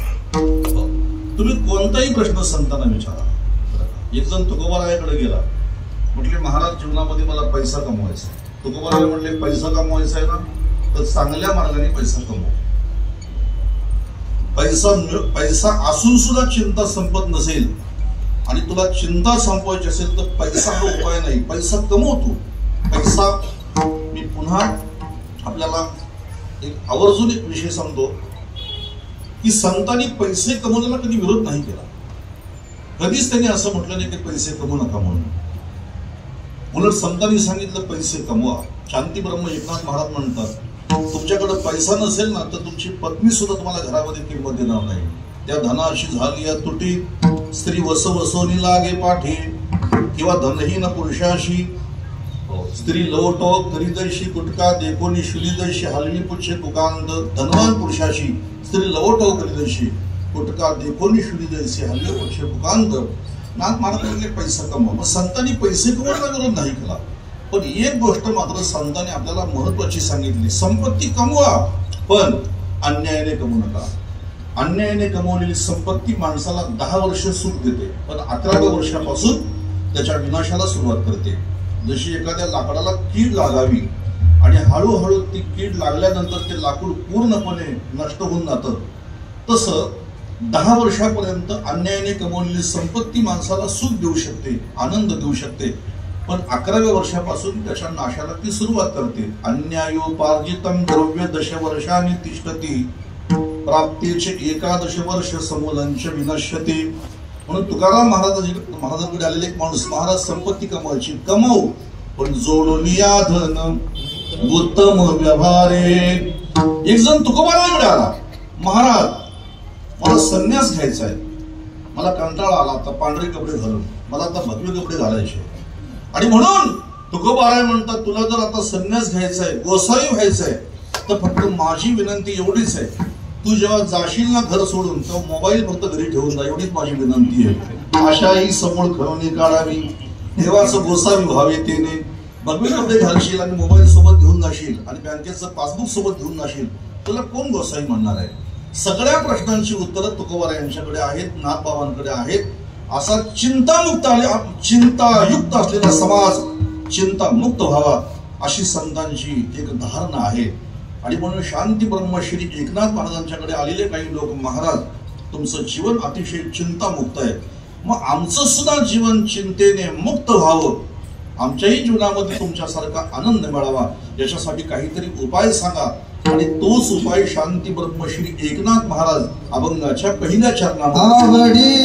तुम्ही कोणताही प्रश्न संतांना विचारा. एक जण तुकोबारायाकडे गेला, म्हटले महाराज जीवनामध्ये मला पैसा कमवायचा. तुकोबाराय म्हटले पैसा कमवायचा आहे ना तर चांगल्या मार्गाने पैसा कमव. पैसा असून सुद्धा चिंता संपत नसेल आणि तुला चिंता संपवायची असेल तर पैसा हा उपाय नाही. पैसा कमवतो. पैसा मी पुन्हा आपल्याला एक आवर्जून एक विषय सांगतो की संतांनी पैसे कमवण्याला कधी विरोध नाही केला. कधीच त्यांनी असं म्हटलं नाही की पैसे कमवू नका म्हणून. उलट संतांनी सांगितलं पैसे कमवा. शांती ब्रह्म एकनाथ महाराज म्हणतात तुमच्याकडे पैसा नसेल ना तर तुमची पत्नी सुद्धा तुम्हाला घरामध्ये किंमत देणार नाही. त्या धनाशी झाली या तुटी, स्त्री वसवसोनी लागे पाठी, किंवा धनहीन पुरुषाशी स्त्री लवटो करीदैशी गुटका देखोनी शुलीदैशी हलवी पुच्छे कुकांद. धनवान पुरुषाशी स्त्री लवटो करीदैशी गुटका देखोनी शुलीदैशी हलवी पुच्छे कुकांद. नाथ महाराज म्हटले पैसा कमवा. मग संतांनी पैसे कमवण्याला विरोध नाही केला. पण एक गोष्ट मात्र संतांनी आपल्याला महत्वाची सांगितली, संपत्ती कमवा पण अन्यायाने कमवू नका. अन्यायाने कमवलेली संपत्ती माणसाला 10 वर्ष सुख देते पण 11व्या वर्षापासून त्याच्या विनाशाला सुरुवात करते. जशी एखाद्या लाकडाला कीड लागावी आणि हळूहळू ती कीड लागल्यानंतर ते लाकूड पूर्णपणे नष्ट होऊन जातं, तसं 10 वर्षापर्यंत अन्यायाने कमवलेली संपत्ती माणसाला सुख देऊ शकते, आनंद देऊ शकते, पण 11व्या वर्षापासून त्याच्या नाशाला ती सुरुवात करते. अन्यायोपार्जितम द्रव्य 10 वर्षांनी तिष्ठती, प्राप्तीचे 11 वर्ष समूलंच विनश्यते. म्हणून तुकाराम महाराजांकडे आलेले एक माणूस, महाराज संपत्ती कमवायची, कमव पण जोडून या धन उत्तम व्यवहारे. एक जण तुकोबाराकडे आला, महाराज मला संन्यास घ्यायचा आहे, मला कंटाळा आला आता पांढरे कपडे घालून, मला आता भगवे कपडे घालायचे. आणि म्हणून तुकोबाराय म्हणतात तुला जर आता संन्यास घ्यायचा आहे, गोसाई व्हायचं आहे तर फक्त माझी विनंती एवढीच आहे, तू जेव्हा जाशील ना घर सोडून तेव्हा मोबाईल फक्त घरी ठेवून जा, एवढीच माझी विनंती आहे. आशाही समोर खरवणी काढावी, देवाचं गोसावी व्हावे तेने. भगवे कपडे घालशील आणि मोबाईल सोबत घेऊन जाशील आणि बँकेचं पासबुक सोबत घेऊन जाशील, तुला कोण गोसाई म्हणणार आहे? सगळ्या प्रश्नांची उत्तरं तुकोबाराय यांच्याकडे आहेत, नाथबाबांकडे आहेत. असा चिंतायुक्त असलेला समाज चिंतामुक्त व्हावा अशी संतांची एक धारणा आहे. आणि म्हणून शांती ब्रह्मश्री एकनाथ महाराजांच्याकडे आलेले काही लोक, महाराज तुमचं जीवन अतिशय चिंतामुक्त आहे, मग आमचं सुद्धा जीवन चिंतेने मुक्त व्हावं, आमच्याही जीवनामध्ये तुमच्यासारखा आनंद मिळावा, याच्यासाठी काहीतरी उपाय सांगा. आणि तोच उपाय शांती ब्रह्मश्री एकनाथ महाराज अभंगाच्या पहिल्या चरणामध्ये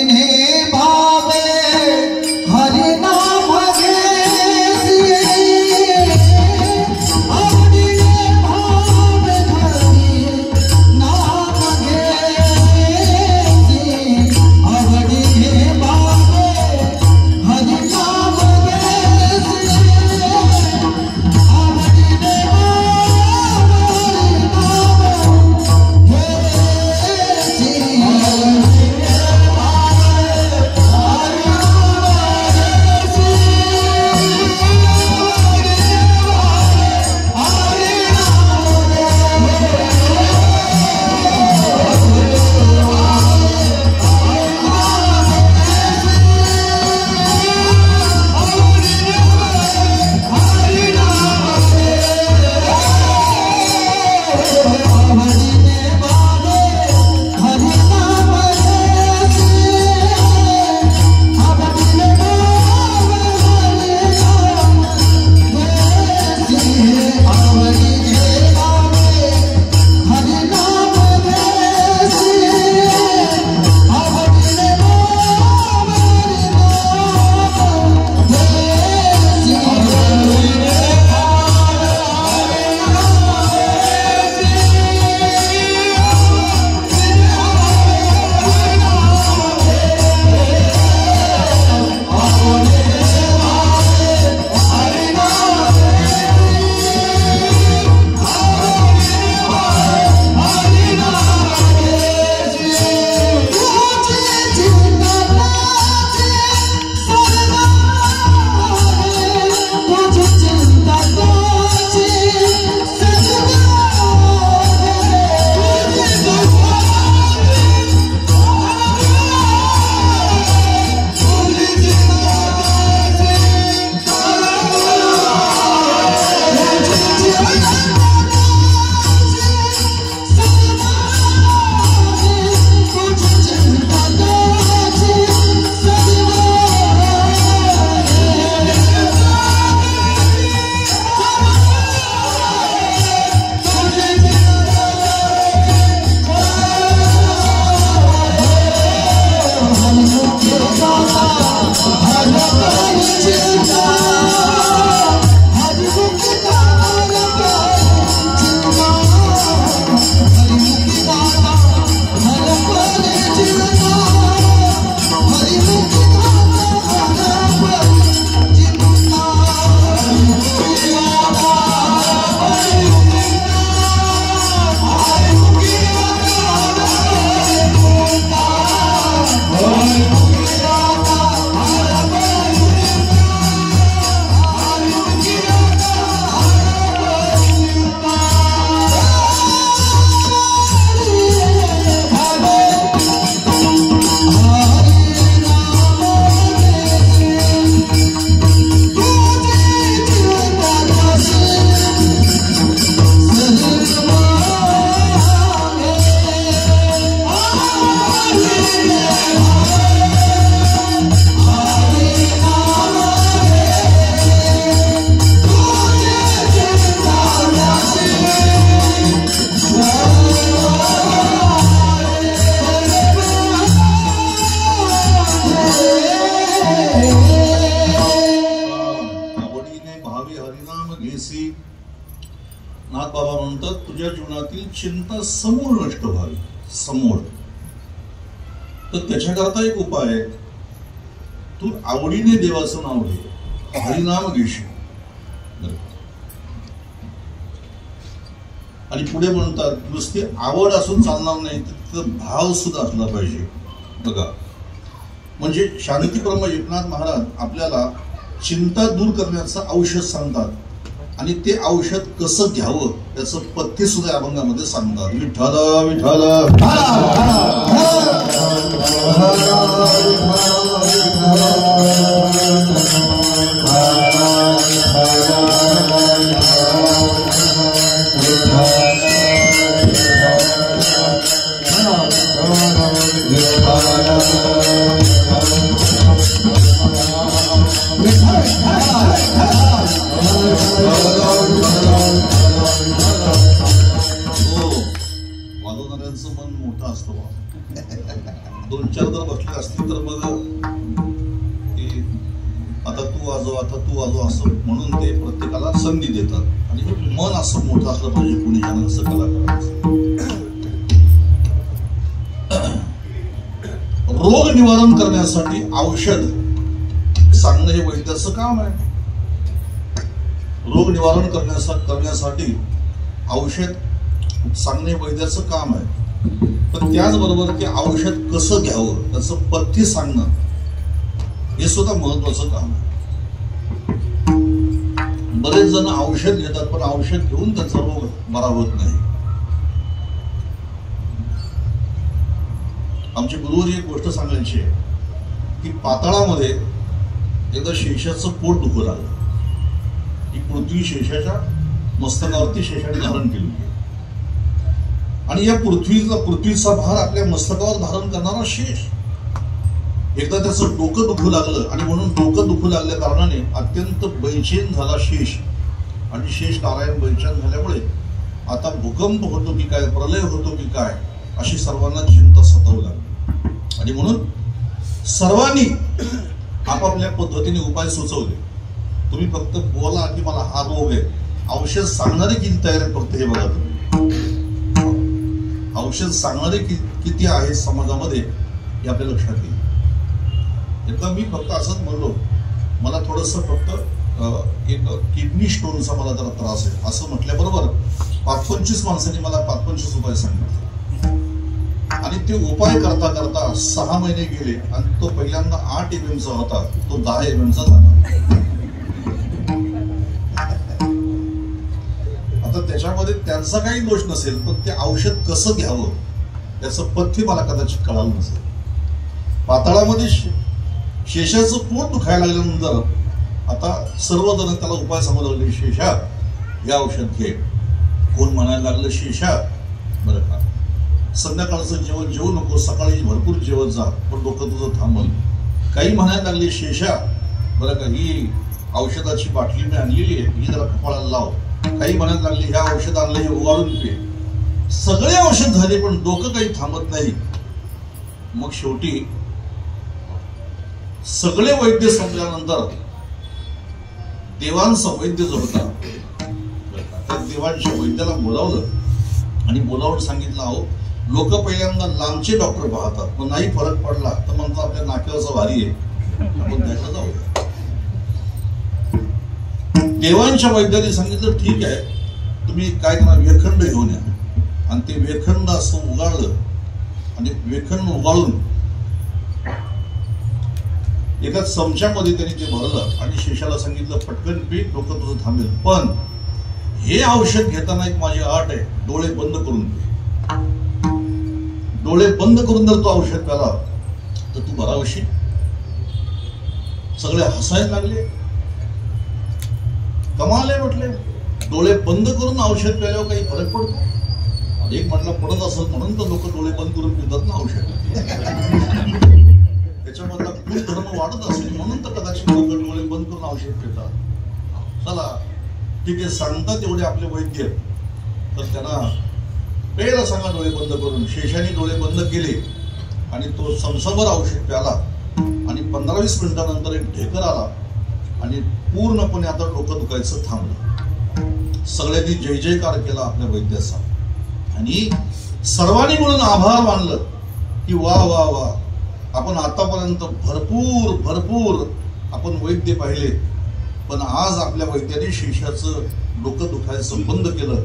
नाथबाबा म्हणतात तुझ्या जीवनातील चिंता समूळ नष्ट व्हावी, समूळ. तर त्याच्याकरता एक उपाय आहे, तू आवडीने देवाचं नाव घे, हरिनाम घेशील. आणि पुढे म्हणतात नुसती आवड असून चालणार नाही, तर भाव सुद्धा असला पाहिजे. बघा, म्हणजे शांतीब्रह्म एकनाथ महाराज आपल्याला चिंता दूर करण्याचं औषध सांगतात, आणि ते औषध कसं घ्यावं त्याचं पथ्य सुद्धा अभंगामध्ये सांगतात. विठ्ठल विठ्ठल वाजवणाऱ्यांचं मन मोठं असतं. 2-4 जर बसले असतील तर मग आता तू वाजव असं म्हणून ते प्रत्येकाला संधी देतात. आणि मन असं मोठं असलं पाहिजे कुणी जणांचं कलाकारांचं. रोग निवारण करण्यासाठी औषध सांगणं हे वैद्याचं काम आहे. रोग निवारण करण्यासाठी औषध सांगणे वैद्याचं काम आहे. पण त्याचबरोबर ते औषध कसं घ्यावं त्याचं पथ्य सांगणं हे सुद्धा महत्वाचं काम आहे. बरेच जण औषध घेतात पण औषध घेऊन त्यांचा रोग बरा होत नाही. आमचे गुरुजी एक गोष्ट सांगायची की पाताळामध्ये एकदा शेषाचं पोट दुखू लागलं. ही पृथ्वी शेषाच्या मस्तकावरती शेषाने धारण केली आणि या पृथ्वीचा भार आपल्या मस्तकावर धारण करणारा शेष. एकदा त्याचं डोकं दुखू लागलं आणि म्हणून डोकं दुखू लागल्या कारणाने अत्यंत बैचेन झाला शेष. आणि शेष नारायण बैचेन झाल्यामुळे आता भूकंप होतो की काय, प्रलय होतो की काय अशी सर्वांना चिंता सतावू लागली. आणि म्हणून सर्वांनी आपापल्या पद्धतीने उपाय सुचवले. तुम्ही फक्त बोला की मला हा रोग आहे, औषध सांगणारे किती तयार आहेत फक्त हे बघा तुम्ही. औषध सांगणारे किती आहेत समाजामध्ये हे आपल्या लक्षात येईल. एकदा मी फक्त असंच म्हणलो, मला थोडंसं फक्त एक किडनी स्टोनचा मला जरा त्रास आहे असं म्हटल्याबरोबर 25 माणसांनी मला 25 उपाय सांगितले. आणि ते उपाय करता करता 6 महिने गेले आणि तो पहिल्यांदा 8 MM चा होता तो 10 MM चा झाला. आता त्याच्यामध्ये त्यांचा काही दोष नसेल पण ते औषध कसं घ्यावं त्याचं पथ्य मला कदाचित कळालं नसेल. पाताळामध्ये शेषाचं पोट दुखायला लागल्यानंतर आता सर्वजण त्याला उपाय सांगू लागले, शेषा हे औषध घे. कोण म्हणायला लागलं, शेषा बरं का संध्याकाळचं जेवण जेवू नको, सकाळी भरपूर जेवत जा पण डोकं तुझं थांबल. काही म्हणायला लागले, शेषा बरं का ही औषधाची बाटली मी आणलेली आहे ही जरा कपाळाला लाव. काही म्हणायला लागले, ह्या औषध आणलं हे उगाळून पे. सगळे औषध झाले पण डोकं काही थांबत नाही. मग शेवटी सगळे वैद्य संपल्यानंतर देवांचा वैद्य जो होता त्या देवांच्या वैद्याला बोलावलं आणि बोलावून सांगितलं, अहो लोक पहिल्यांदा लांबचे डॉक्टर पाहतात पण नाही फरक पडला तर म्हणतो आपल्या नाक्यावरचा भारी आहे आपण त्याला जाऊया. देवांच्या वैद्याने सांगितलं, ठीक आहे तुम्ही काय करा वेखंड घेऊन या. आणि ते वेखंड असं उगाळलं आणि वेखंड उगाळून एका चमच्यामध्ये त्यांनी ते भरलं आणि शेषाला सांगितलं, पटकन पी डोकं तुझं थांबेल. पण हे औषध घेताना एक माझी अट आहे, डोळे बंद करून पी. डोळे बंद करून जर तो औषध प्याला तर तू बरा होशील. सगळे हसायला लागले, कमाल आहे म्हटले, डोळे बंद करून औषध प्यायल्यावर काही फरक पडतो. एक म्हटलं पडत असेल म्हणून तर लोक डोळे बंद करून पितात ना औषध. त्याच्यामधला गुणधर्म वाढत असेल म्हणून तर कदाचित लोक डोळे बंद करून औषध पितात. चला ठीक आहे, सांगतात एवढे आपले वैद्य तर त्यांना पेला सांगा डोळे बंद करून. शेषाने डोळे बंद केले आणि तो चमचाभर औषध प्याला आणि 15-20 मिनिटानंतर एक ढेकर आला आणि पूर्णपणे आता डोकं दुखायचं थांबलं. सगळ्यांनी जय जयकार केला आपल्या वैद्याचा आणि सर्वांनी मिळून आभार मानलं की वा वा वा, आपण आतापर्यंत भरपूर आपण वैद्य पाहिले पण आज आपल्या वैद्याने शेषाचं डोकं दुखायचं बंद केलं,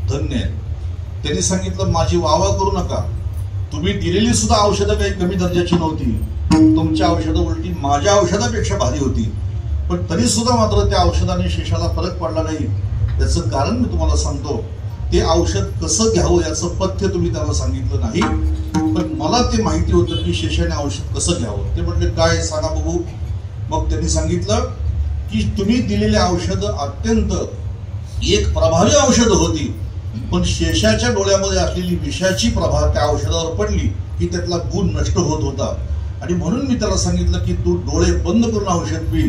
धन्य आहे. त्यांनी सांगितलं, माझी वावा करू नका, तुम्ही दिलेली सुद्धा औषधं काही कमी दर्जाची नव्हती. तुमच्या औषधं उलटी माझ्या औषधापेक्षा भारी होती. पण तरी सुद्धा मात्र त्या औषधाने शेषाला फरक पडला नाही. त्याचं कारण मी तुम्हाला सांगतो. ते औषध कसं घ्यावं याचं पथ्य तुम्ही त्यांना सांगितलं नाही पण मला ते माहिती होतं की शेषाने औषध कसं घ्यावं. ते म्हटले, काय सांगा बघू. मग त्यांनी सांगितलं की तुम्ही दिलेली औषधं अत्यंत एक प्रभावी औषधं होती पण शेषाच्या डोळ्यामध्ये असलेली विषाची प्रभा त्या औषधावर पडली की त्यातला गुण नष्ट होत होता. आणि म्हणून मी त्याला सांगितलं की तू डोळे बंद करून औषध पी,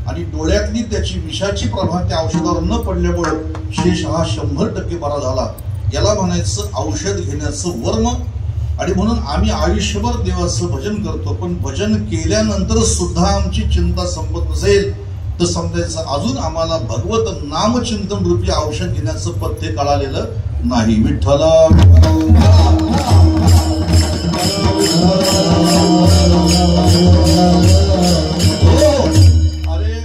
आणि डोळ्यातली त्याची विषाची प्रभाव त्या औषधावर न पडल्यामुळे शेष हा 100% बरा झाला. याला म्हणायचं औषध घेण्याचं वर्म. आणि म्हणून आम्ही आयुष्यभर देवाचं भजन करतो, पण भजन केल्यानंतर सुद्धा आमची चिंता संपत नसेल तर समजायचं अजून आम्हाला भगवत नामचिंतन रूपी औषध घेण्याचं पथ्य कळालेलं नाही. विठ्ठला अरे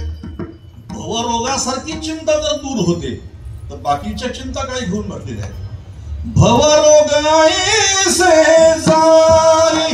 भवरोगासारखी चिंता जर दूर होते तर बाकीच्या चिंता काय घेऊन बसलेल्या आहेत. भवरोगाई से जाई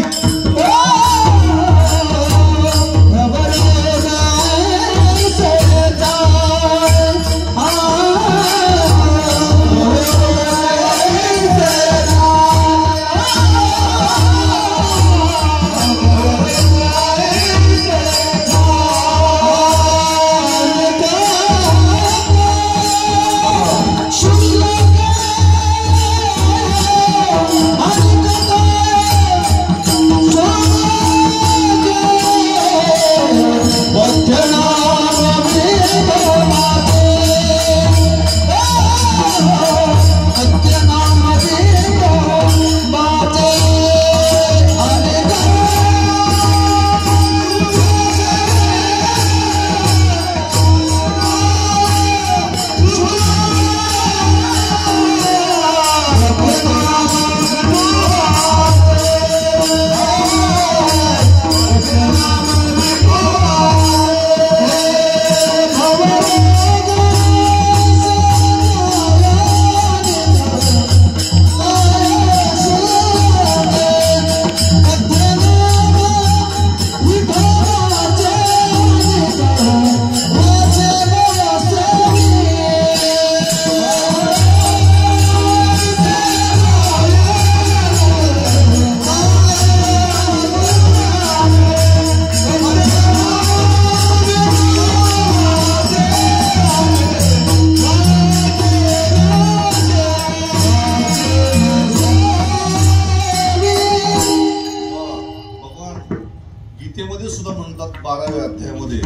सुद्धा म्हणतात 12व्या अध्यायामध्ये,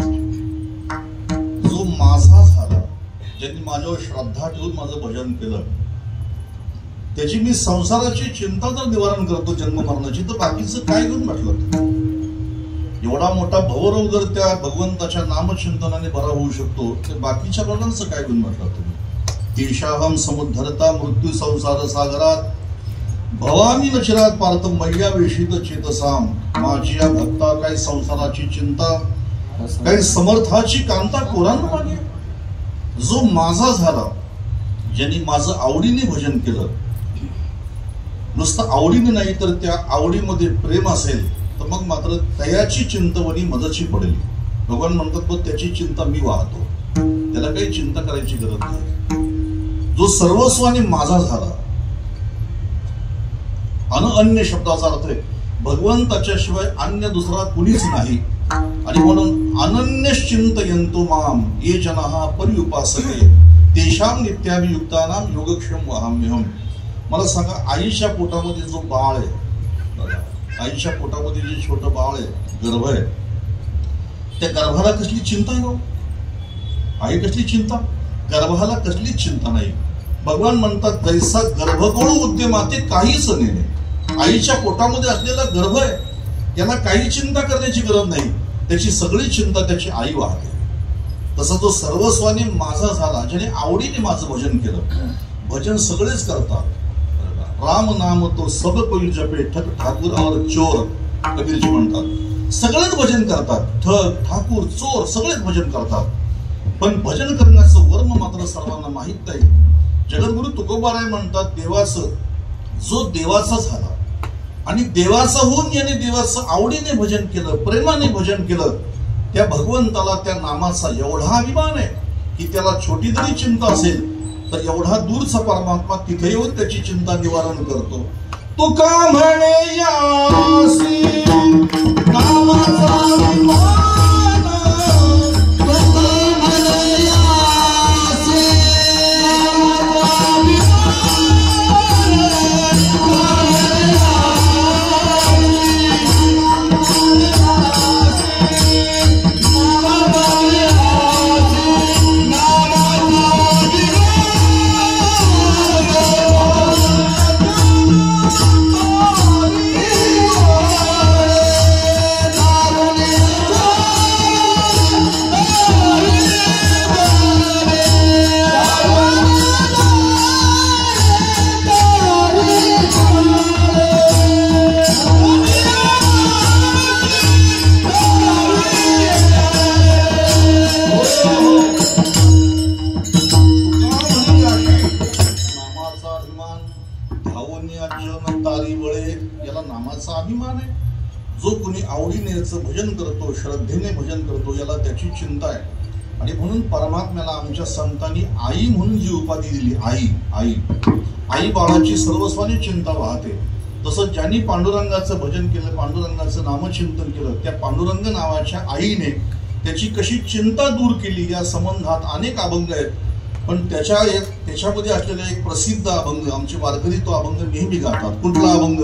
जो माझा झाला, ज्यांनी माझ्यावर श्रद्धा ठेवून माझं भजन केलं, त्याची मी संसाराची चिंता जर निवारण करतो जन्म मरणाची, तर बाकीचं काय घेऊन म्हटलं. एवढा मोठा भवरोग जर त्या भगवंताच्या नामचिंतनाने बरा होऊ शकतो, तर बाकीच्या प्रकारांचं काय घेऊन म्हटलं तुम्ही. तेषाहम समुद्धरता मृत्यू संसार सागरात भवानी नचिरात पार्थ मैया वेशित चेतसाम. माझी या भक्ता काही संसाराची चिंता, काही समर्थाची कांता कोरांना मागे. जो माझा झाला, ज्यांनी माझं आवडीने भजन केलं, नुसतं आवडीने नाही तर त्या आवडीमध्ये प्रेम असेल, तर मग मात्र त्याची चिंतवणी मदची पडेल. भगवान म्हणतात बघ, त्याची चिंता मी वाहतो, त्याला काही चिंता करायची गरज नाही. जो सर्वस्वाने माझा झाला, अन्य शब्दाचा अर्थ आहे भगवंताच्या शिवाय अन्य दुसरा कुणीच नाही. आणि म्हणून अनन्यश्चिंतयन्तो माम ये जनाः पर्युपासते तेषां नित्याभियुक्तानां योगक्षेम वहाम्यहम्. मला सांगा, आईच्या पोटामध्ये जो बाळ आहे, आईच्या पोटामध्ये जे छोटं बाळ आहे, गर्भ आहे, त्या गर्भाला कसली चिंता आहे? आई कसली चिंता? गर्भाला कसलीच चिंता नाही. भगवान म्हणतात जैसा गर्भगोळ उद्यमाते काहीच नेणे. आईच्या पोटामध्ये असलेला गर्भ आहे, त्याला काही चिंता करण्याची गरज नाही, त्याची सगळी चिंता त्याची आई वाहते. तसा जो सर्वस्वाने माझा झाला, ज्याने आवडीने माझं भजन केलं, भजन सगळेच करतात. राम नाम तो सब कोई जपे, ठग ठाकूर और चोर, कबीरजी म्हणतात. सगळेच भजन करतात, ठग ठाकूर चोर सगळेच भजन करतात, पण भजन करण्याचं वर्म मात्र सर्वांना माहित नाही. जगद्गुरु तुकोबाराय म्हणतात, देवाचं जो देवाचा झाला आणि देवाचा होऊन याने देवाचं आवडीने भजन केलं, प्रेमाने भजन केलं, त्या भगवंताला त्या नामाचा एवढा अभिमान आहे की त्याला छोटी जरी चिंता असेल तर एवढा दूरचा परमात्मा तिथे येऊन त्याची चिंता निवारण करतो. तुका म्हणे यासी नामाचा अभिमान, भजन करतो, श्रद्धेने भजन करतो, याला त्याची चिंता आहे. आणि म्हणून परमात्म्याला आमच्या संतांनी आई म्हणून जी उपाधी दिली, आई आई आई बाळाची सर्वस्वाने चिंता वाहते. तसं ज्यांनी पांडुरंगाचं भजन केलं, पांडुरंगाचं नामचिंतन केलं, त्या पांडुरंग नावाच्या आईने त्याची कशी चिंता दूर केली या संबंधात अनेक अभंग आहेत. पण त्याच्यामध्ये असलेला एक प्रसिद्ध अभंग, आमचे वारकरी तो अभंग नेहमी गातात. कुठला अभंग?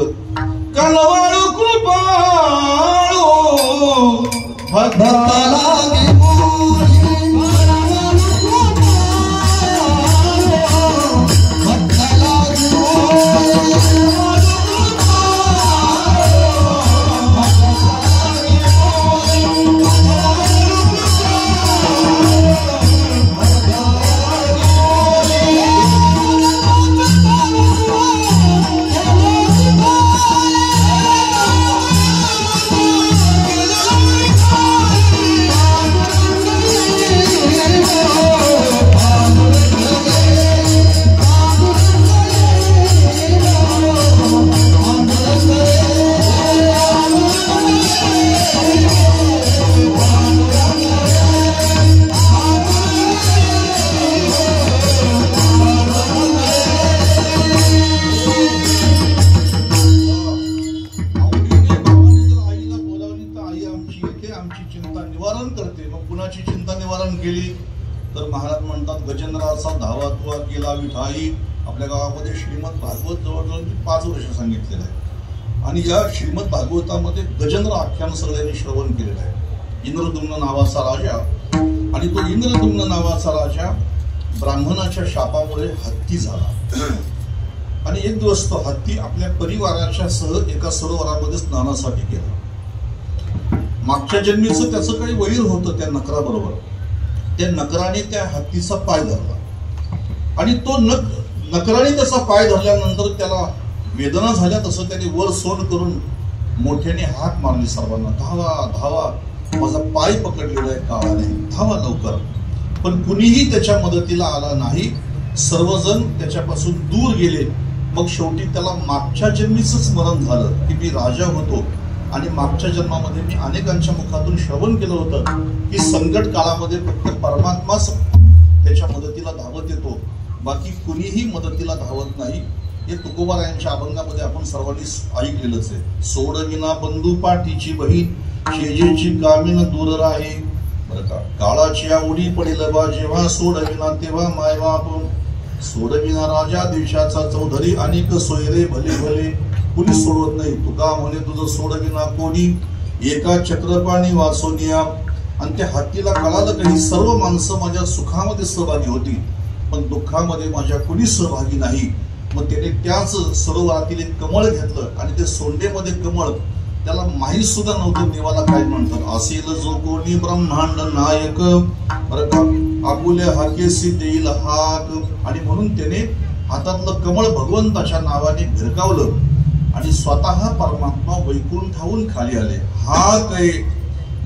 कालवाळू कृपाळू भक्ताला गजेंद्राचा धावा तुवा केला विठाई. आपल्या गावामध्ये श्रीमद भागवत जवळजवळ 5 वर्ष सांगितलेलं आहे. आणि या श्रीमद भागवतामध्ये गजेंद्र आख्यान सगळ्यांनी श्रवण केलेलं आहे. इंद्रद्युम्न नावाचा राजा, आणि तो इंद्रद्युम्न नावाचा राजा ब्राह्मणाच्या शापामुळे हत्ती झाला. आणि एक दिवस तो हत्ती आपल्या परिवाराच्या सह एका सरोवरामध्ये स्नानासाठी गेला. मागच्या जन्मीचं त्याचं काही वैर होतं त्या नकराबरोबर. त्या नकराने त्या हत्तीचा पाय धरला, आणि तो नकराने त्याचा पाय धरल्यानंतर त्याला वेदना झाल्या. तसं त्याने वर सोन करून मोठ्याने हाक मारली सर्वांना, धावा धावा, माझा पाय पकडलेला आहे काळाने, धावा लवकर. पण कुणीही त्याच्या मदतीला आला नाही. सर्वजण त्याच्यापासून दूर गेले. मग शेवटी त्याला मागच्या जन्मीचं स्मरण झालं की मी राजा होतो, आणि मागच्या जन्मामध्ये मी अनेकांच्या मुखातून श्रवण केलं होतं की संकट काळामध्ये फक्त परमात्माच त्याच्या मदतीला धावत येतो, बाकी कुणीही मदतीला धावत नाही. हे तुकोबारायांच्या अभंगामध्ये आपण सर्वांनी ऐकलेलंच आहे. सोडविना बंधू पाठीची बहीण, शेजेची कामीन दूर राही. बरं का, काळाची आवडी पडेल बा जेव्हा, सोडविना तेव्हा मायबाप. सोडविना राजा देशाचा चौधरी, अनेक सोयरे भले भले, कुणी सोडवत नाही. तुका म्हणे तुझं सोडविना कोणी, एका चक्रपाणी वाचोनिया. आणि त्या हत्तीला कळालं काही सर्व माणसं माझ्या सुखामध्ये सहभागी होती, पण दुःखामध्ये माझ्या कुणी सहभागी नाही. मग त्याने त्याच सरोवरातील एक कमळ घेतलं, आणि ते सोंडेमध्ये कमळ, त्याला माहीत सुद्धा नव्हतं देवाला काय म्हणतात. असेल जो कोणी ब्रह्मांड नायक, बरं का, आपुल्या हाकेसी देईल हाक. आणि म्हणून त्याने हातातलं कमळ भगवंताच्या नावाने भिरकावलं, आणि स्वतः परमात्मा वैकुंठाहून खाली आले. हा कै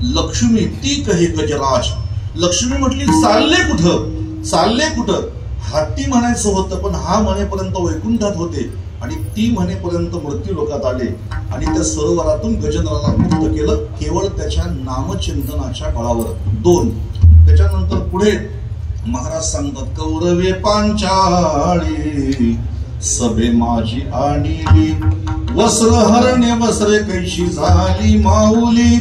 लक्ष्मी ती कहे गजराज. लक्ष्मी म्हटली चालले कुठं, चालले कुठं. हत्ती म्हणायचं होतं, पण हा म्हणेपर्यंत वैकुंठात होते, आणि ती म्हणेपर्यंत मृत्यू लोकात आले. आणि त्या सरोवरातून गजेंद्राला मुक्त केलं, केवळ त्याच्या नामचिंतनाच्या बळावर. 2. त्याच्यानंतर पुढे महाराज सांगतात, कौरवे पांचाळी सभे माझी आणली, वस्त्र हरणे वस्त्रे कैशी झाली माऊली.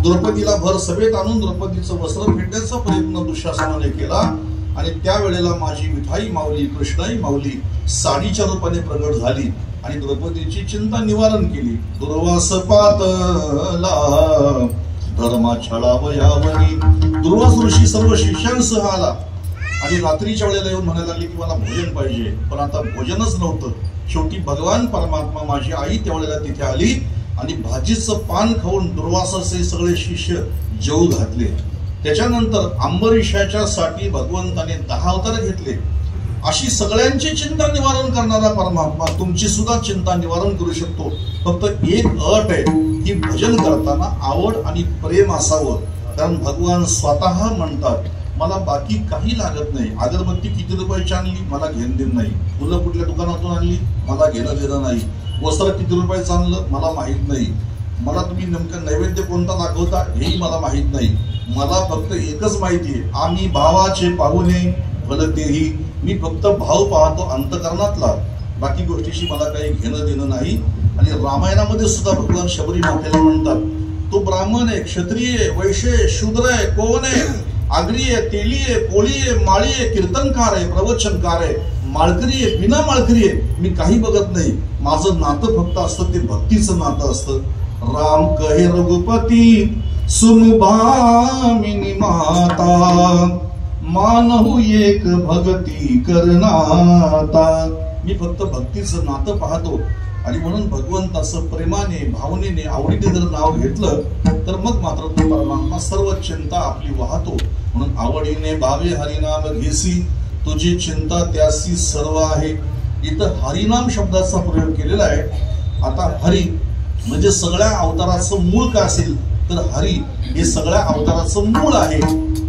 द्रौपदीला भर सभेत आणून द्रौपदीचं वस्त्र फेडण्याचा प्रयत्न दुःशासनाने केला, आणि त्यावेळेला माझी विठाई माऊली, कृष्णाई माऊली साडीच्या रूपाने प्रगट झाली, आणि द्रौपदीची चिंता निवारण केली. दुर्वास पातला धर्मा छळावयावनी. दुर्वास ऋषी सर्व शिष्यांसह आला, आणि रात्रीच्या वेळेला येऊन म्हणायला लागली की मला भोजन पाहिजे, पण आता भोजनच नव्हतं. शेवटी भगवान परमात्मा माझी आई त्यावेळेला तिथे आली, आणि भाजीचं पान खाऊन दुर्वासाचे सगळे शिष्य जेवू घातले. त्याच्यानंतर अंबरीशाच्या साठी भगवंताने 10 अवतार घेतले. अशी सगळ्यांची चिंता निवारण करणारा परमात्मा तुमची सुद्धा चिंता निवारण करू शकतो. फक्त एक अट आहे की भजन करताना आवड आणि प्रेम असावं. कारण भगवान स्वतः म्हणतात, मला बाकी काही लागत नाही. अगरबत्ती किती रुपयाची आणली, मला घेणं देणं नाही. फुलं कुठल्या दुकानातून आणली, मला घेणं देणं नाही. वस्त्र किती रुपयाचं आणलं, मला माहित नाही. मला तुम्ही नेमकं नैवेद्य कोणता दाखवता हेही मला माहित नाही. मला फक्त एकच माहिती आहे, आम्ही भावाचे पाहुणे भलं तेही. मी फक्त भाव पाहतो अंतकरणातला, बाकी गोष्टीशी मला काही घेणं देणं नाही. आणि रामायणामध्ये सुद्धा भगवान शबरी मातेला म्हणतात, तो ब्राह्मण आहे, क्षत्रिय आहे, वैश्य आहे, शूद्र आहे, कोण आहे, आगरी आहे, तेली आहे, कोळी आहे, माळी आहे, कीर्तनकार आहे, प्रवचनकार आहे, माळकरी आहे, बिना माळकरी आहे, मी काही बघत नाही. माझं नातं फक्त असतं ते भक्तीचं नातं असतं. राम कहे रघुपती सुमभामिनी माता, मानहु एक भक्ती करनाता. मी फक्त भक्तीचं नातं पाहतो. आणि म्हणून भगवंताचं प्रेमाने, भावनेने, आवडीने जर नाव घेतलं तर मग मात्र तो परमात्मा सर्व चिंता आपली वाहतो. म्हणून आवडीने भावे हरिनाम घेसी, तुझी चिंता त्यासी सर्व आहे. इथं हरिनाम शब्दाचा प्रयोग केलेला आहे. आता हरी म्हणजे सगळ्या अवताराचं मूळ काय असेल तर हरी हे सगळ्या अवताराचं मूळ आहे.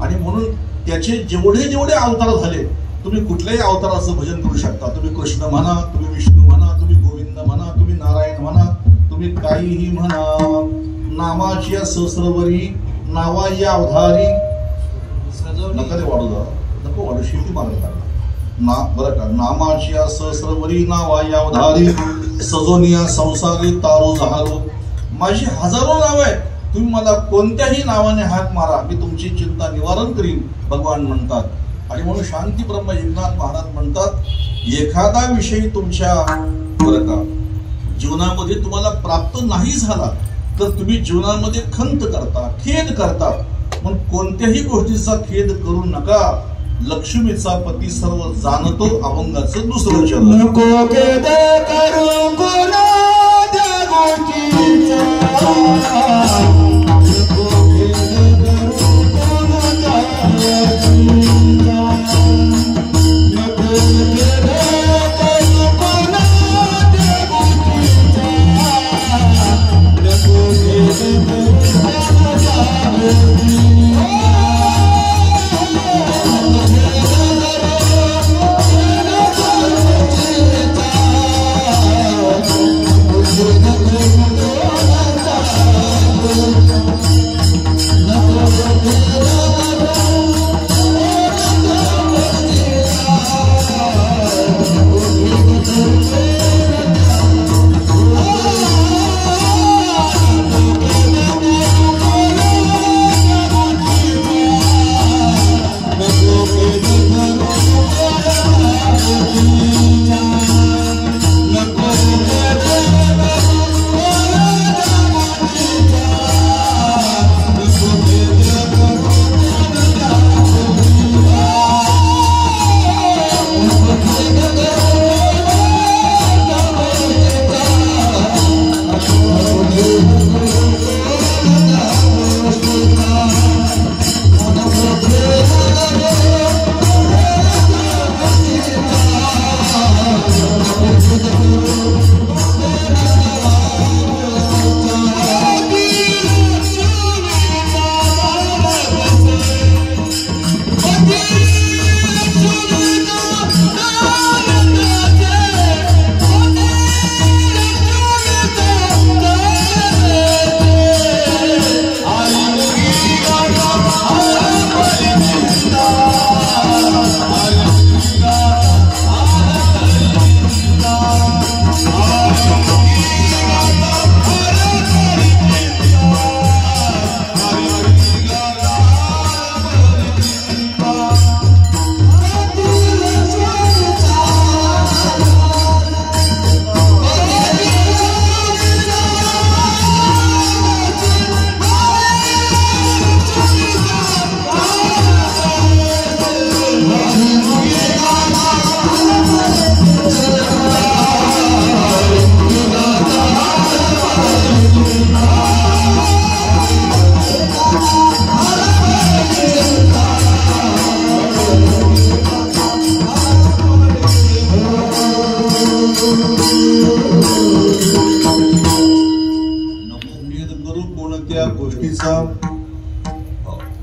आणि म्हणून त्याचे जेवढे जेवढे अवतार झाले, तुम्ही कुठल्याही अवताराचं भजन करू शकता. तुम्ही कृष्ण म्हणा, तुम्ही विष्णू म्हणा, तुम्ही गोविंद म्हणा, तुम्ही नारायण म्हणा, तुम्ही काहीही म्हणा. नामाची सहस्रवरी नावा या अवधारी, नका ते वाढू जा, नको वाढू, शेती मारत ना बरं का. नामाची सहस्रवरी नावा या अवधारी, सजोनिया संसारी तारू जहारो. माझी हजारो नाव आहे, तुम्ही मला कोणत्याही नावाने हाक मारा, मी तुमची चिंता निवारण करीन, भगवान म्हणतात. आणि म्हणून शांती ब्रह्म एकनाथ महाराज म्हणतात, एखादा विषय तुमच्या बरं का जीवनामध्ये तुम्हाला प्राप्त नाही झाला तर तुम्ही जीवनामध्ये खंत करता, खेद करता. पण कोणत्याही गोष्टीचा खेद करू नका. लक्ष्मीचा पती सर्व जाणतो, अभंगाचं दुसरं चरण.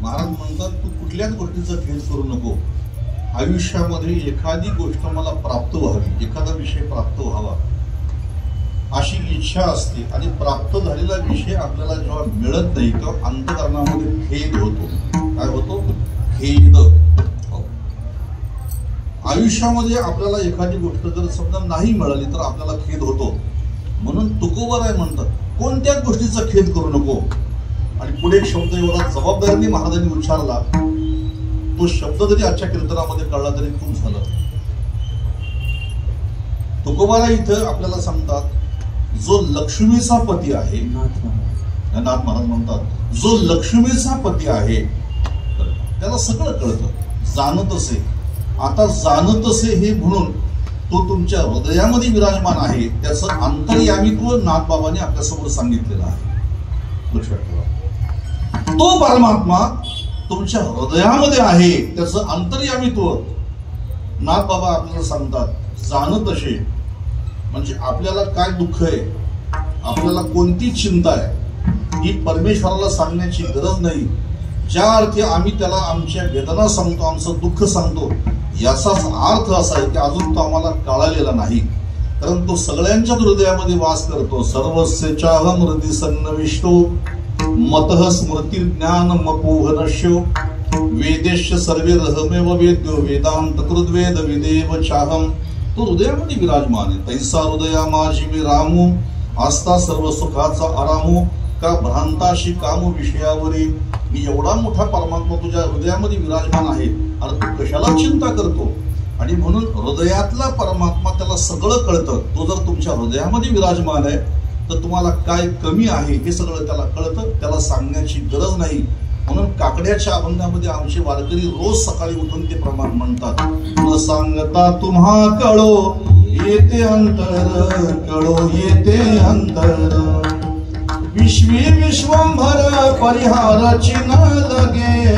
महाराज म्हणतात तू कुठल्याच गोष्टीचा खेळ करू नको. आयुष्यामध्ये एखादी गोष्ट मला प्राप्त व्हावी, एखादा विषय प्राप्त व्हावा, अशी इच्छा असते आणि प्राप्त झालेला विषय आपल्याला जेव्हा मिळत नाही तेव्हा अंतःकरणामध्ये खेद होतो. काय होतो? खेद. आयुष्यामध्ये आपल्याला एखादी गोष्ट जर समजा नाही मिळाली तर आपल्याला खेद होतो. म्हणून तुकोबराय म्हणतात कोणत्याच गोष्टीचा खेद करू नको. आणि पुढे एक शब्द एवढा जबाबदारीने महाराजांनी उच्चारला, तो शब्द जरी आजच्या कीर्तनामध्ये कळला तरी खूप झालं. तुकोबाराय इथं आपल्याला सांगतात जो लक्ष्मीचा पती आहे, नाथ महाराज म्हणतात जो लक्ष्मीचा पती आहे त्याला सगळं कळतं, जाणत असे. आता जाणत असे हे म्हणून तो तुमच्या हृदयामध्ये विराजमान आहे, त्याचं अंतर्यामित्व नाथबाबांनी आपल्यासमोर सांगितलेलं आहे. लक्षात ठेवा, तो परमात्मा तुमच्या हृदयामध्ये आहे, त्याचं अंतर्यामित्व नाथबाबा आपल्याला सांगतात. जाणत असे म्हणजे आपल्याला काय दुःख आहे, आपल्याला कोणती चिंता आहे ही परमेश्वराला सांगण्याची गरज नाही. ज्या अर्थी आम्ही त्याला आमच्या वेदना सांगतो, आमचं दुःख सांगतो, याचाच अर्थ असा आहे की अजून तो आम्हाला कळालेला नाही. कारण तो सगळ्यांच्याच हृदयामध्ये वास करतो. सर्वस्य चाहम हृदि सन्नविष्टो मतः स्मृती ज्ञान मपोह नश्यो वेदेश्य सर्वे रहमेव वेद्यो वेदांत कृद्वेद विदेव चाहम. तो हृदयामध्ये विराजमान आहे. तैसा हृदया माझी मी रामू आस्था सर्व सुखाचा आरामू का भ्रांताशी कामू विषयावरी. मी एवढा मोठा परमात्मा तुझ्या हृदयामध्ये विराजमान आहे आणि तू कशाला चिंता करतो. आणि म्हणून हृदयातला परमात्मा त्याला सगळं कळतं. तो जर तुमच्या हृदयामध्ये विराजमान आहे तर तुम्हाला काय कमी आहे हे सगळं त्याला कळतं, त्याला सांगण्याची गरज नाही. म्हणून काकड्याच्या अभंगामध्ये आमचे वारकरी रोज सकाळी उठून ते प्रमाण म्हणतात, न सांगता तुम्हा कळो येते अंतर, कळो येते अंतर. विश्वी विश्वंभर परिहाराची न लगे,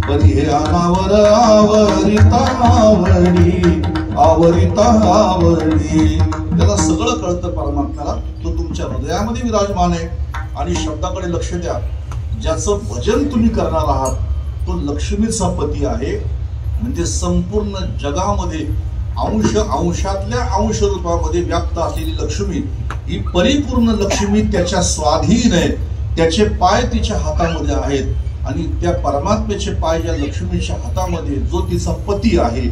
परिहारावर आवरिता आवडी, आवरिता आवडी. त्याला सगळं कळतं परमात्म्याला. तो तुमच्या हृदयामध्ये विराजमान आहे. आणि शब्दाकडे लक्ष द्या, ज्याचं भजन तुम्ही करणार आहात तो लक्ष्मीचा पती आहे. म्हणजे संपूर्ण जगामध्ये अंश अंशातल्या अंश रूपामध्ये व्याप्त असलेली लक्ष्मी ही परिपूर्ण लक्ष्मी त्याच्या स्वाधीन आहे. त्याचे पाय तिच्या हातामध्ये आहेत आणि त्या परमात्म्याचे पाय ज्या लक्ष्मीच्या हातामध्ये, जो तिचा पती आहे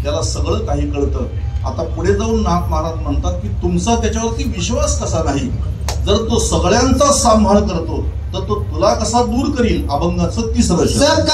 त्याला सगळं काही कळतं. आता पुढे जाऊन नाथ महाराज म्हणतात की तुमचा त्याच्यावरती विश्वास कसा नाही. जर तो सगळ्यांचा सांभाळ करतो तर तो तुला कसा दूर करील. अभंगाचं 3रं शब्द.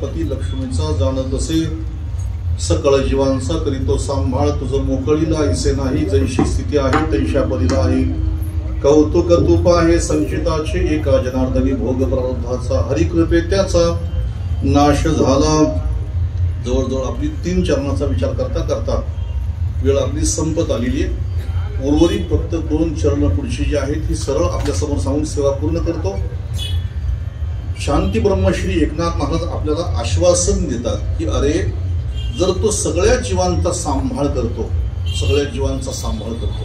पती लक्ष्मीचा जाणत असे सकळ जीवांचा करीतो सांभाळ तुझ मोकळीला ऐसे नाही जैशी स्थिती आहे तैशा परीला आहे कौतुक तूप आहे संचिताचे एका जनार्दनी भोग प्रारब्धाचा हरिकृपे त्याचा नाश झाला। जवळजवळ आपली 3 चरणाचा विचार करता करता वेळ आपली संपत आलेली आहे। उर्वरित फक्त 2 चरण पुढची जी आहेत ही सरळ आपल्या समोर सांगून सेवा पूर्ण करतो। शांती ब्रह्मश्री एकनाथ महाराज आपल्याला आश्वासन देतात की अरे जर तो सगळ्या जीवांचा सांभाळ करतो, सगळ्या जीवांचा सांभाळ करतो,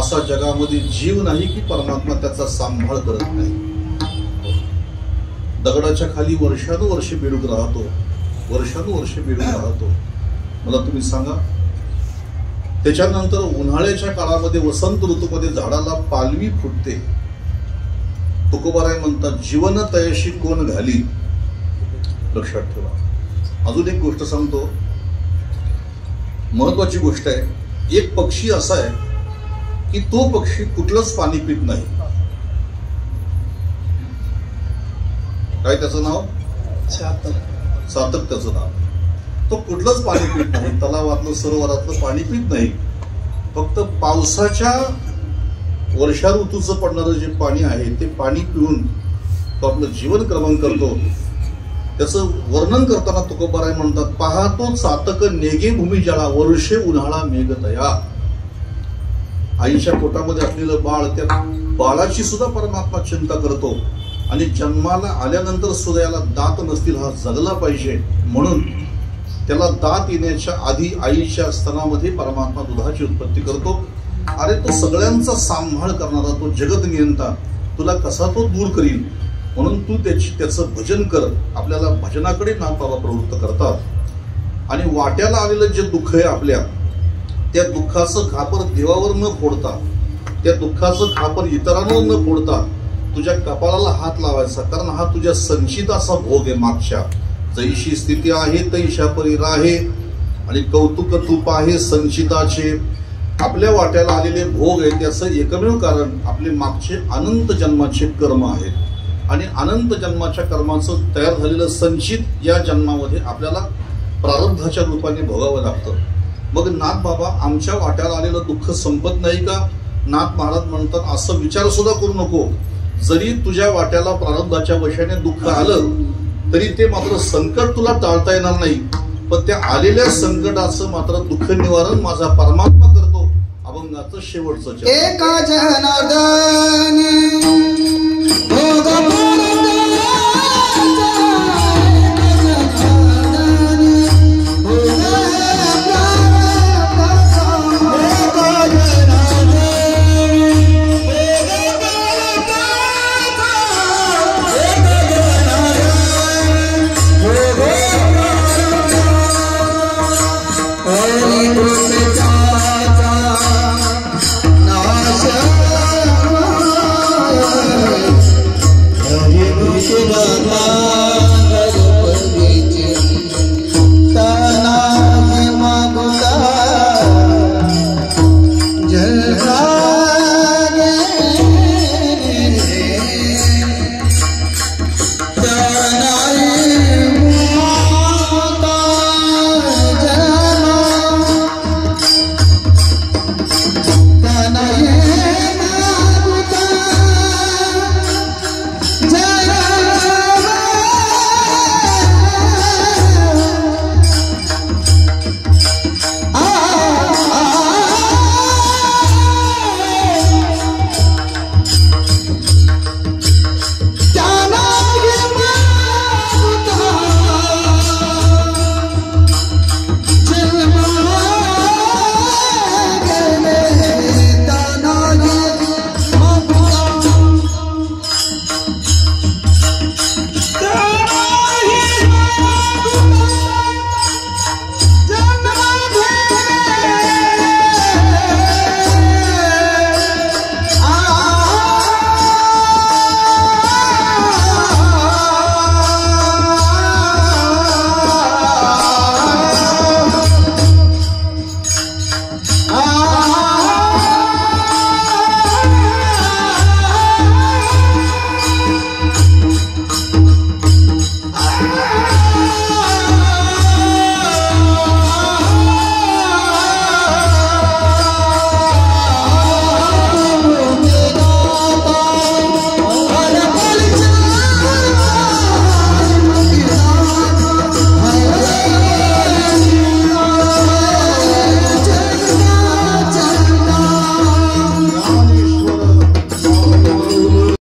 असा जगामध्ये जीव नाही की परमात्मा त्याचा सांभाळ करत नाही। दगडाच्या खाली वर्षानुवर्ष बेडूक राहतो, वर्षानुवर्ष बेडूक राहतो। मला तुम्ही सांगा, त्याच्यानंतर उन्हाळ्याच्या काळामध्ये वसंत ऋतूमध्ये झाडाला पालवी फुटते। तुकोबाराय म्हणतात जीवन तयाशी कोण घाली, लक्षात ठेवा। अजून एक गोष्ट सांगतो, महत्वाची गोष्ट आहे। एक पक्षी असा आहे की तो पक्षी कुठलंच पाणी पित नाही। काय त्याचं नाव? सातक त्याचं नाव। तो कुठलंच पाणी पित नाही, तलावातलं सरोवरातलं पाणी पित नाही। फक्त पावसाच्या वर्षा ऋतूचं पडणारं जे पाणी आहे ते पाणी पिऊन तो आपलं जीवन क्रमण करतो। त्याचं वर्णन करताना तुकोबाराय म्हणतात पाहतो चातक नेगे भूमी जळा, वर्षे उन्हाळा मेघ तया। आईच्या पोटामध्ये असलेलं बाळ, त्या बाळाची सुद्धा परमात्मा चिंता करतो आणि जन्माला आल्यानंतर सुद्धा याला दात नसतील, हा जगला पाहिजे म्हणून त्याला दात येण्याच्या आधी आईच्या स्तनामध्ये परमात्मा दुधाची उत्पत्ती करतो। अरे तो सगळ्यांचा सांभाळ करणारा, तो जगत नियंता तुला कसा तो दूर करील, म्हणून तू त्याचं भजन कर। आपल्याला भजनाकडे नाथबाबा प्रवृत्त करतात। आणि वाट्याला आलेलं जे दुःख आहे आपल्या, त्या दुःखाचं खापर देवावर न फोडता, त्या दुःखाचं खापर इतरांवर न फोडता तुझ्या कपाळाला हात लावायचा, कारण हा तुझ्या संचिताचा भोग आहे। मागच्या जैशी स्थिती आहे तैशा परी राहे, आणि कौतुक तूप आहे संचिताचे। आपल्या वाट्याला आलेले भोग आहे त्याचं एकमेव कारण आपले मागचे अनंत जन्माचे कर्म आहेत, आणि अनंत जन्माच्या कर्माचं तयार झालेलं संचित या जन्मामध्ये आपल्याला प्रारब्धाच्या रूपाने भोगावं लागतं। मग नाथ बाबा आमच्या वाट्याला आलेलं दुःख संपत नाही का? नाथ महाराज म्हणतात असं विचार सुद्धा करू नको। जरी तुझ्या वाट्याला प्रारब्धाच्या वशाने दुःख आलं तरी ते मात्र संकट तुला टाळता येणार नाही, पण त्या आलेल्या संकटाचं मात्र दुःख निवारण माझा परमात्मा करतो। अभंगाचं शेवटचं एका जनार्दन